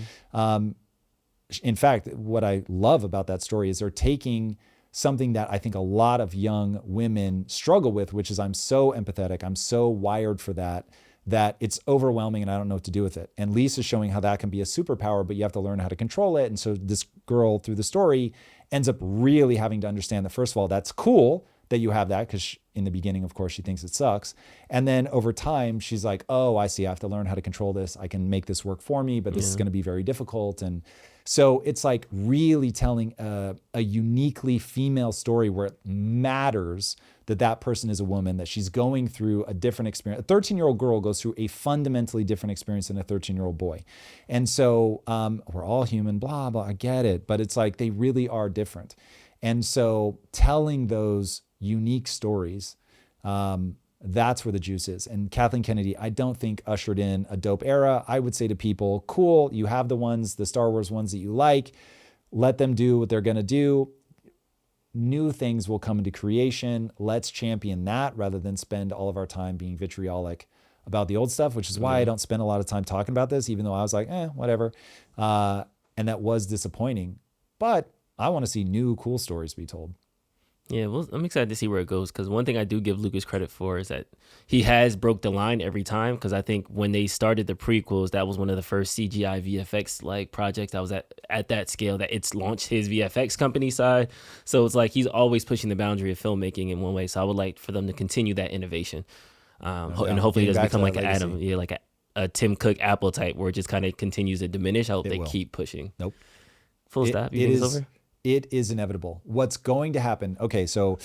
[SPEAKER 1] In fact, what I love about that story is they're taking something that I think a lot of young women struggle with, which is I'm so empathetic, I'm so wired for that it's overwhelming and I don't know what to do with it. And Lisa's showing how that can be a superpower, but you have to learn how to control it. And so this girl through the story ends up really having to understand that, first of all, that's cool that you have that, because in the beginning, of course, she thinks it sucks. And then over time, she's like, oh, I see, I have to learn how to control this. I can make this work for me, but this is going to be very difficult. And so it's like really telling a uniquely female story where it matters that that person is a woman, that she's going through a different experience. A 13-year-old girl goes through a fundamentally different experience than a 13-year-old boy. And so we're all human, blah, blah, I get it. But it's like they really are different. And so telling those unique stories, that's where the juice is. And Kathleen Kennedy, I don't think ushered in a dope era. I would say to people, cool, you have the Star Wars ones that you like, let them do what they're going to do. New things will come into creation. Let's champion that rather than spend all of our time being vitriolic about the old stuff, which is why I don't spend a lot of time talking about this, even though I was like, whatever. And that was disappointing. But I want to see new, cool stories be told.
[SPEAKER 2] Yeah, well, I'm excited to see where it goes, because one thing I do give Lucas credit for is that he has broke the line every time, because I think when they started the prequels, that was one of the first CGI VFX like projects that was at that scale that it's launched his VFX company side. So it's like he's always pushing the boundary of filmmaking in one way. So I would like for them to continue that innovation. And hopefully it doesn't become like an Adam, like a Tim Cook Apple type where it just kind of continues to diminish. I hope they keep pushing.
[SPEAKER 1] Nope.
[SPEAKER 2] Full stop. You think it's over?
[SPEAKER 1] It is inevitable. What's going to happen? Okay, so,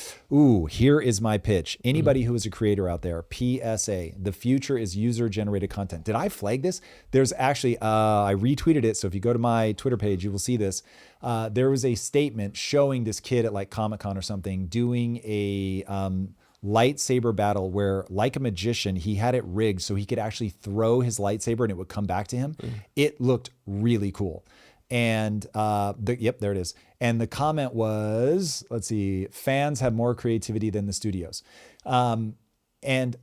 [SPEAKER 1] here is my pitch. Anybody who is a creator out there, PSA, the future is user-generated content. Did I flag this? There's actually, I retweeted it, so if you go to my Twitter page, you will see this. There was a statement showing this kid at like Comic-Con or something doing a lightsaber battle where, like a magician, he had it rigged so he could actually throw his lightsaber and it would come back to him. It looked really cool. And there it is. And the comment was, let's see, fans have more creativity than the studios. And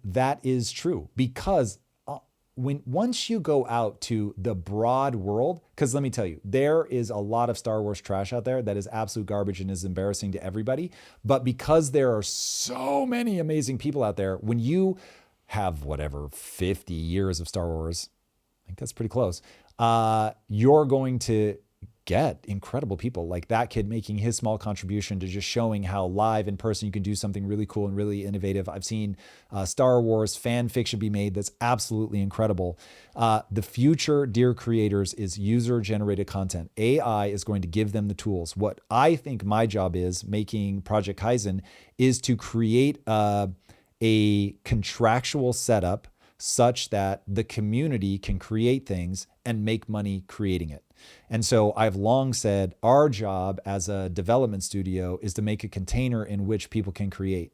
[SPEAKER 1] that is true, because once you go out to the broad world, because let me tell you, there is a lot of Star Wars trash out there that is absolute garbage and is embarrassing to everybody. But because there are so many amazing people out there, when you have 50 years of Star Wars, I think that's pretty close, you're going to get incredible people like that kid making his small contribution to just showing how live in person you can do something really cool and really innovative. I've seen Star Wars fan fiction be made that's absolutely incredible. The future, dear creators, is user-generated content. AI is going to give them the tools. What I think my job is, making Project Kaizen, is to create a contractual setup such that the community can create things and make money creating it. And so I've long said our job as a development studio is to make a container in which people can create.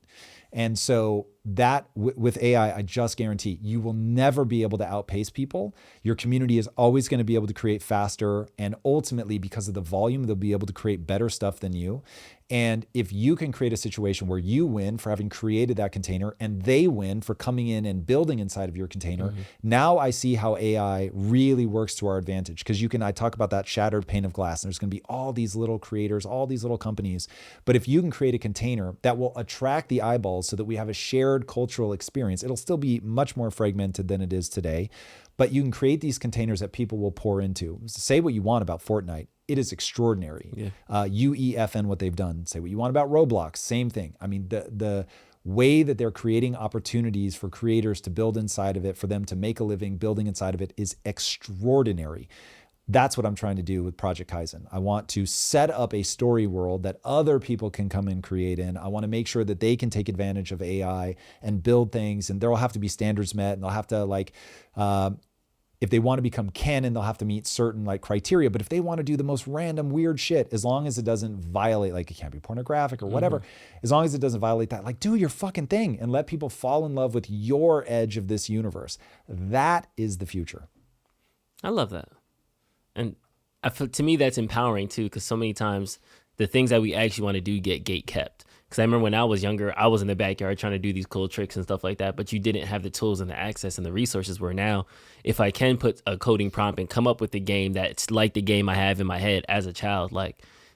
[SPEAKER 1] And so that with AI, I just guarantee you will never be able to outpace people. Your community is always going to be able to create faster. And ultimately, because of the volume, they'll be able to create better stuff than you. And if you can create a situation where you win for having created that container and they win for coming in and building inside of your container, now I see how AI really works to our advantage. Because I talk about that shattered pane of glass, and there's going to be all these little creators, all these little companies. But if you can create a container that will attract the eyeballs so that we have a shared cultural experience, it'll still be much more fragmented than it is today. But you can create these containers that people will pour into. Say what you want about Fortnite. It is extraordinary. UEFN, what they've done. Say what you want about Roblox. Same thing. I mean, the way that they're creating opportunities for creators to build inside of it, for them to make a living building inside of it, is extraordinary. That's what I'm trying to do with Project Kaizen. I want to set up a story world that other people can come and create in. I want to make sure that they can take advantage of AI and build things, and there will have to be standards met, and they'll have to if they want to become canon, they'll have to meet certain criteria. But if they want to do the most random weird shit, as long as it doesn't violate, it can't be pornographic or whatever, as long as it doesn't violate that, do your fucking thing and let people fall in love with your edge of this universe. That is the future.
[SPEAKER 2] I love that. And to me, that's empowering too, because so many times the things that we actually want to do get gate kept. Because I remember when I was younger, I was in the backyard trying to do these cool tricks and stuff like that, but you didn't have the tools and the access and the resources, where now, if I can put a coding prompt and come up with a game that's like the game I have in my head as a child,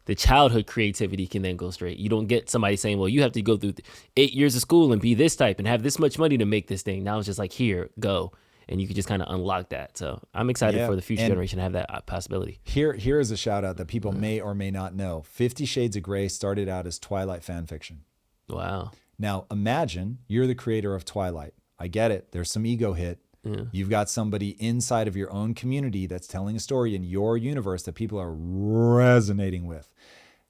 [SPEAKER 2] the childhood creativity can then go straight. You don't get somebody saying, well, you have to go through 8 years of school and be this type and have this much money to make this thing. Now it's just here, go. And you could just kind of unlock that. So I'm excited for the future generation to have that possibility.
[SPEAKER 1] Here is a shout out that people may or may not know. 50 Shades of Grey started out as Twilight fan fiction.
[SPEAKER 2] Wow.
[SPEAKER 1] Now imagine you're the creator of Twilight. I get it. There's some ego hit. Yeah. You've got somebody inside of your own community that's telling a story in your universe that people are resonating with.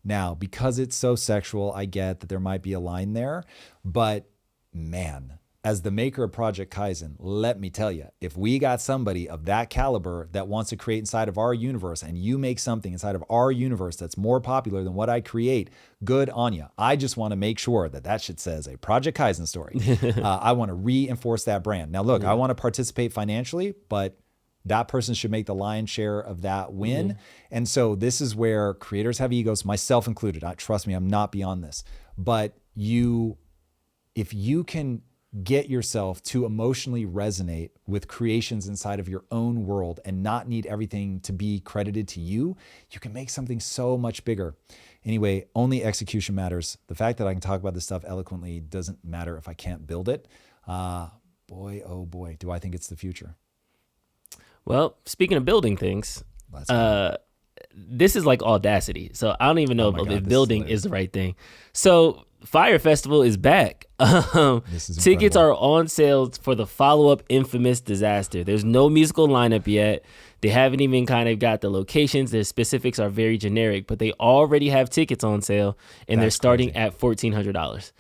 [SPEAKER 1] Now, because it's so sexual, I get that there might be a line there, but man, as the maker of Project Kaizen, let me tell you, if we got somebody of that caliber that wants to create inside of our universe, and you make something inside of our universe that's more popular than what I create, good on you. I just want to make sure that shit says a Project Kaizen story. I want to reinforce that brand. Now, look, I want to participate financially, but that person should make the lion's share of that win. And so this is where creators have egos, myself included. Trust me, I'm not beyond this. But if you can get yourself to emotionally resonate with creations inside of your own world and not need everything to be credited to you, you can make something so much bigger. Anyway, only execution matters. The fact that I can talk about this stuff eloquently doesn't matter if I can't build it. Boy, oh boy, do I think it's the future.
[SPEAKER 2] Well, speaking of building things, this is like Audacity. So I don't even know if building is the right thing. So Fire Festival is back. Tickets are on sale for the follow-up infamous disaster. There's no musical lineup yet. They haven't even kind of got the locations. Their specifics are very generic, but they already have tickets on sale, and they're starting at $1,400.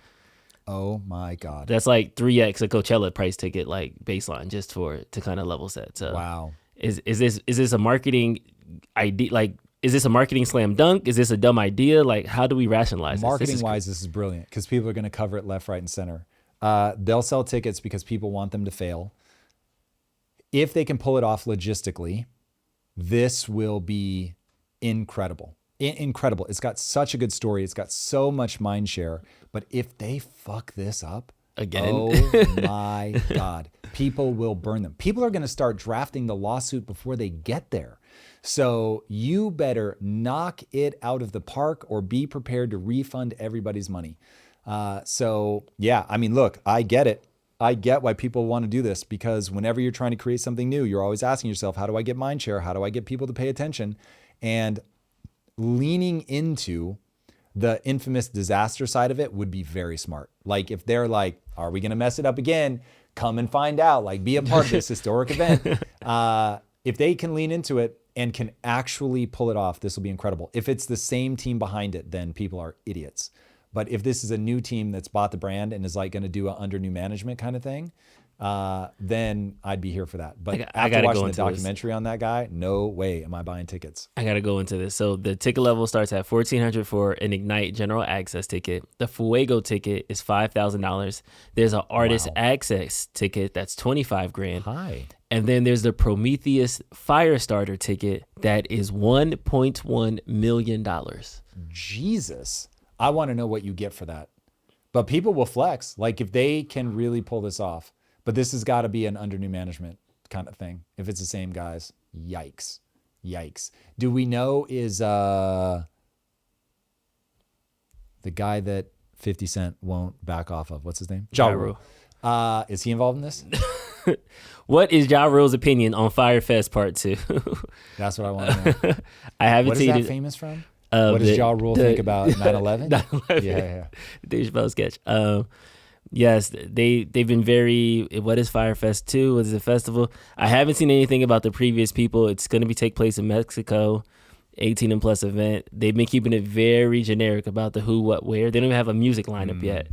[SPEAKER 1] Oh my God.
[SPEAKER 2] That's like 3x a Coachella price ticket, baseline, just to kind of level set. So
[SPEAKER 1] wow.
[SPEAKER 2] Is this a marketing idea? Is this a marketing slam dunk? Is this a dumb idea? How do we rationalize this?
[SPEAKER 1] Marketing-wise, this is brilliant because people are going to cover it left, right, and center. They'll sell tickets because people want them to fail. If they can pull it off logistically, this will be incredible. Incredible. It's got such a good story. It's got so much mind share. But if they fuck this up,
[SPEAKER 2] again,
[SPEAKER 1] oh my God, people will burn them. People are going to start drafting the lawsuit before they get there. So you better knock it out of the park or be prepared to refund everybody's money. Look, I get it. I get why people want to do this, because whenever you're trying to create something new, you're always asking yourself, how do I get mind share? How do I get people to pay attention? And leaning into the infamous disaster side of it would be very smart. Like if they're like, are we going to mess it up again? Come and find out, like be a part of this historic event. If they can lean into it and can actually pull it off, this will be incredible. If it's the same team behind it, then people are idiots. But if this is a new team that's bought the brand and is like going to do a under new management kind of thing, then I'd be here for that. But after watching the documentary on that guy, no way am I buying tickets.
[SPEAKER 2] I got to go into this. So the ticket level starts at $1,400 for an Ignite General Access ticket. The Fuego ticket is $5,000. There's an Artist Access ticket that's $25,000.
[SPEAKER 1] Hi.
[SPEAKER 2] And then there's the Prometheus Firestarter ticket that is $1.1 million.
[SPEAKER 1] Jesus. I want to know what you get for that. But people will flex, like if they can really pull this off. But this has got to be an under new management kind of thing. If it's the same guys, yikes. Yikes. Do we know is the guy that 50 Cent won't back off of? What's his name? Ja Rule. Is he involved in this?
[SPEAKER 2] What is Ja Rule's opinion on Firefest Part 2?
[SPEAKER 1] That's what I want to know.
[SPEAKER 2] I haven't
[SPEAKER 1] what
[SPEAKER 2] seen
[SPEAKER 1] is
[SPEAKER 2] it.
[SPEAKER 1] that famous from? What does Ja Rule think about 9/11?
[SPEAKER 2] 9/11.
[SPEAKER 1] Yeah.
[SPEAKER 2] Dave Chappelle sketch. Yes, they've been very. What is Firefest 2? What is the festival? I haven't seen anything about the previous people. It's going to take place in Mexico, 18 and plus event. They've been keeping it very generic about the who, what, where. They don't even have a music lineup yet.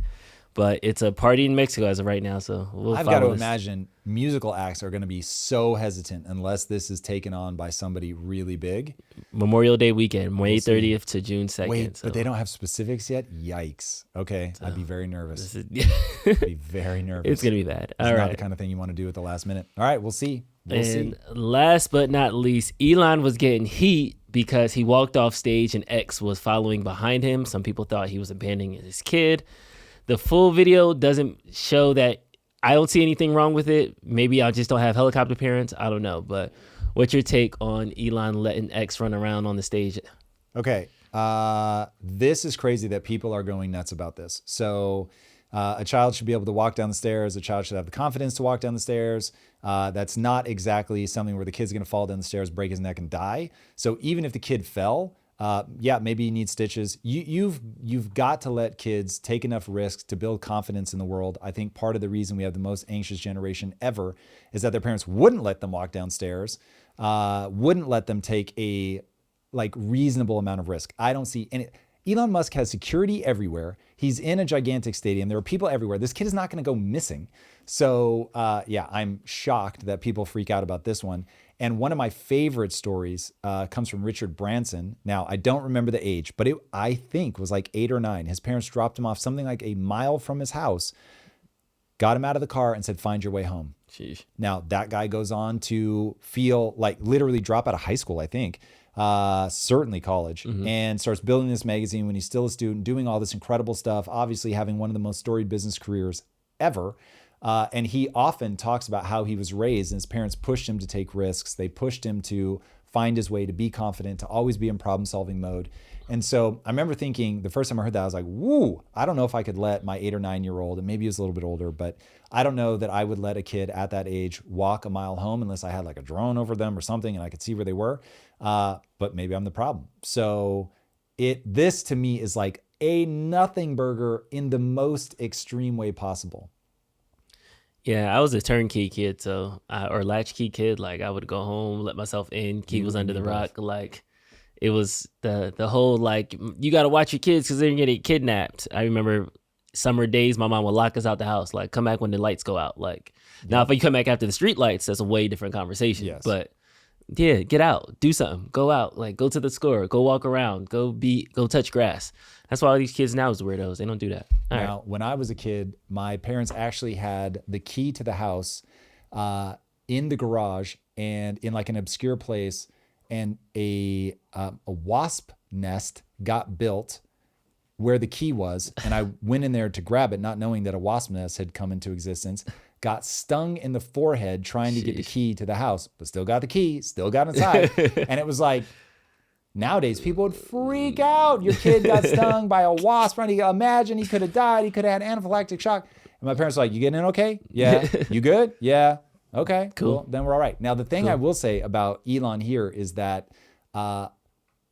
[SPEAKER 2] But it's a party in Mexico as of right now, so
[SPEAKER 1] I've got to imagine musical acts are going to be so hesitant unless this is taken on by somebody really big.
[SPEAKER 2] Memorial Day weekend, May 30th to June 2nd.
[SPEAKER 1] Wait,
[SPEAKER 2] so.
[SPEAKER 1] But they don't have specifics yet? Yikes. Okay, so, I'd be very nervous. I'd be very nervous.
[SPEAKER 2] It's going to be bad.
[SPEAKER 1] It's not the kind of thing you want to do at the last minute. All right, we'll see.
[SPEAKER 2] Last but not least, Elon was getting heat because he walked off stage and X was following behind him. Some people thought he was abandoning his kid. The full video doesn't show that. I don't see anything wrong with it. Maybe I just don't have helicopter parents. I don't know. But what's your take on Elon letting X run around on the stage?
[SPEAKER 1] Okay. This is crazy that people are going nuts about this. So a child should be able to walk down the stairs. A child should have the confidence to walk down the stairs. That's not exactly something where the kid's going to fall down the stairs, break his neck, and die. So even if the kid fell, maybe you need stitches. You've got to let kids take enough risks to build confidence in the world. I think part of the reason we have the most anxious generation ever is that their parents wouldn't let them walk downstairs, wouldn't let them take a reasonable amount of risk. I don't see any. Elon Musk has security everywhere. He's in a gigantic stadium. There are people everywhere. This kid is not going to go missing. So I'm shocked that people freak out about this one. And one of my favorite stories comes from Richard Branson. Now, I don't remember the age, but I think was like 8 or 9. His parents dropped him off something like a mile from his house, got him out of the car and said, find your way home.
[SPEAKER 2] Sheesh.
[SPEAKER 1] Now, that guy goes on to feel like literally drop out of high school, I think, certainly college, and starts building this magazine when he's still a student, doing all this incredible stuff, obviously having one of the most storied business careers ever. And he often talks about how he was raised and his parents pushed him to take risks. They pushed him to find his way, to be confident, to always be in problem-solving mode. And so I remember thinking the first time I heard that, I was like, woo, I don't know if I could let my 8 or 9-year-old, and maybe he was a little bit older, but I don't know that I would let a kid at that age walk a mile home unless I had like a drone over them or something and I could see where they were. But maybe I'm the problem. So this to me is like a nothing burger in the most extreme way possible.
[SPEAKER 2] Yeah, I was a turnkey kid, or latchkey kid. Like I would go home, let myself in, key was under the rock. Like it was the whole like you got to watch your kids because they're gonna get kidnapped. I remember summer days, my mom would lock us out the house. Like come back when the lights go out. Like now, if you come back after the street lights, that's a way different conversation. Yes. But yeah, get out, do something, go out, like go to the store, go walk around, go touch grass. That's why all these kids now is weirdos. They don't do that.
[SPEAKER 1] Now, when I was a kid, my parents actually had the key to the house in the garage and in like an obscure place, and a wasp nest got built where the key was, and I went in there to grab it, not knowing that a wasp nest had come into existence. Got stung in the forehead trying to get the key to the house, but still got the key, still got inside. And it was like, nowadays people would freak out. Your kid got stung by a wasp. Imagine he could have died. He could have had anaphylactic shock. And my parents were like, you getting in okay? Yeah. You good? Yeah. Okay, cool. Then we're all right. Now, the thing I will say about Elon here is that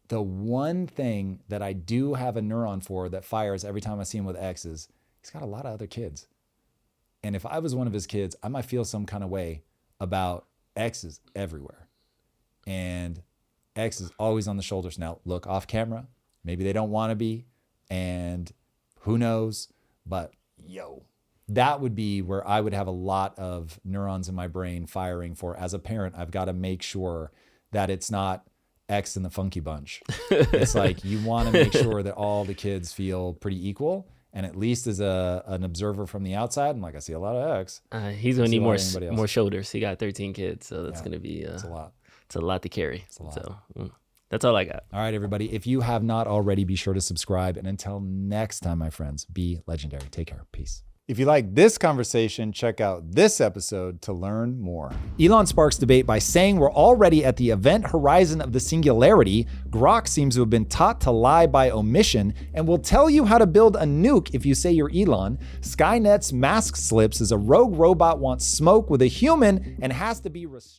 [SPEAKER 1] the one thing that I do have a neuron for that fires every time I see him with X is he's got a lot of other kids. And if I was one of his kids, I might feel some kind of way about X's everywhere. And X is always on the shoulders. Now, look, off camera, maybe they don't want to be, and who knows, but that would be where I would have a lot of neurons in my brain firing for, as a parent, I've got to make sure that it's not X and the Funky Bunch. It's like you want to make sure that all the kids feel pretty equal. And at least as an observer from the outside, I'm like, I see a lot of X.
[SPEAKER 2] He's going to need more shoulders. He got 13 kids, so that's going to be
[SPEAKER 1] it's a lot.
[SPEAKER 2] It's a lot to carry.
[SPEAKER 1] It's a lot.
[SPEAKER 2] So that's all I got.
[SPEAKER 1] All right, everybody. If you have not already, be sure to subscribe. And until next time, my friends, be legendary. Take care. Peace. If you like this conversation, check out this episode to learn more. Elon sparks debate by saying we're already at the event horizon of the singularity. Grok seems to have been taught to lie by omission and will tell you how to build a nuke if you say you're Elon. Skynet's mask slips as a rogue robot wants smoke with a human and has to be restrained.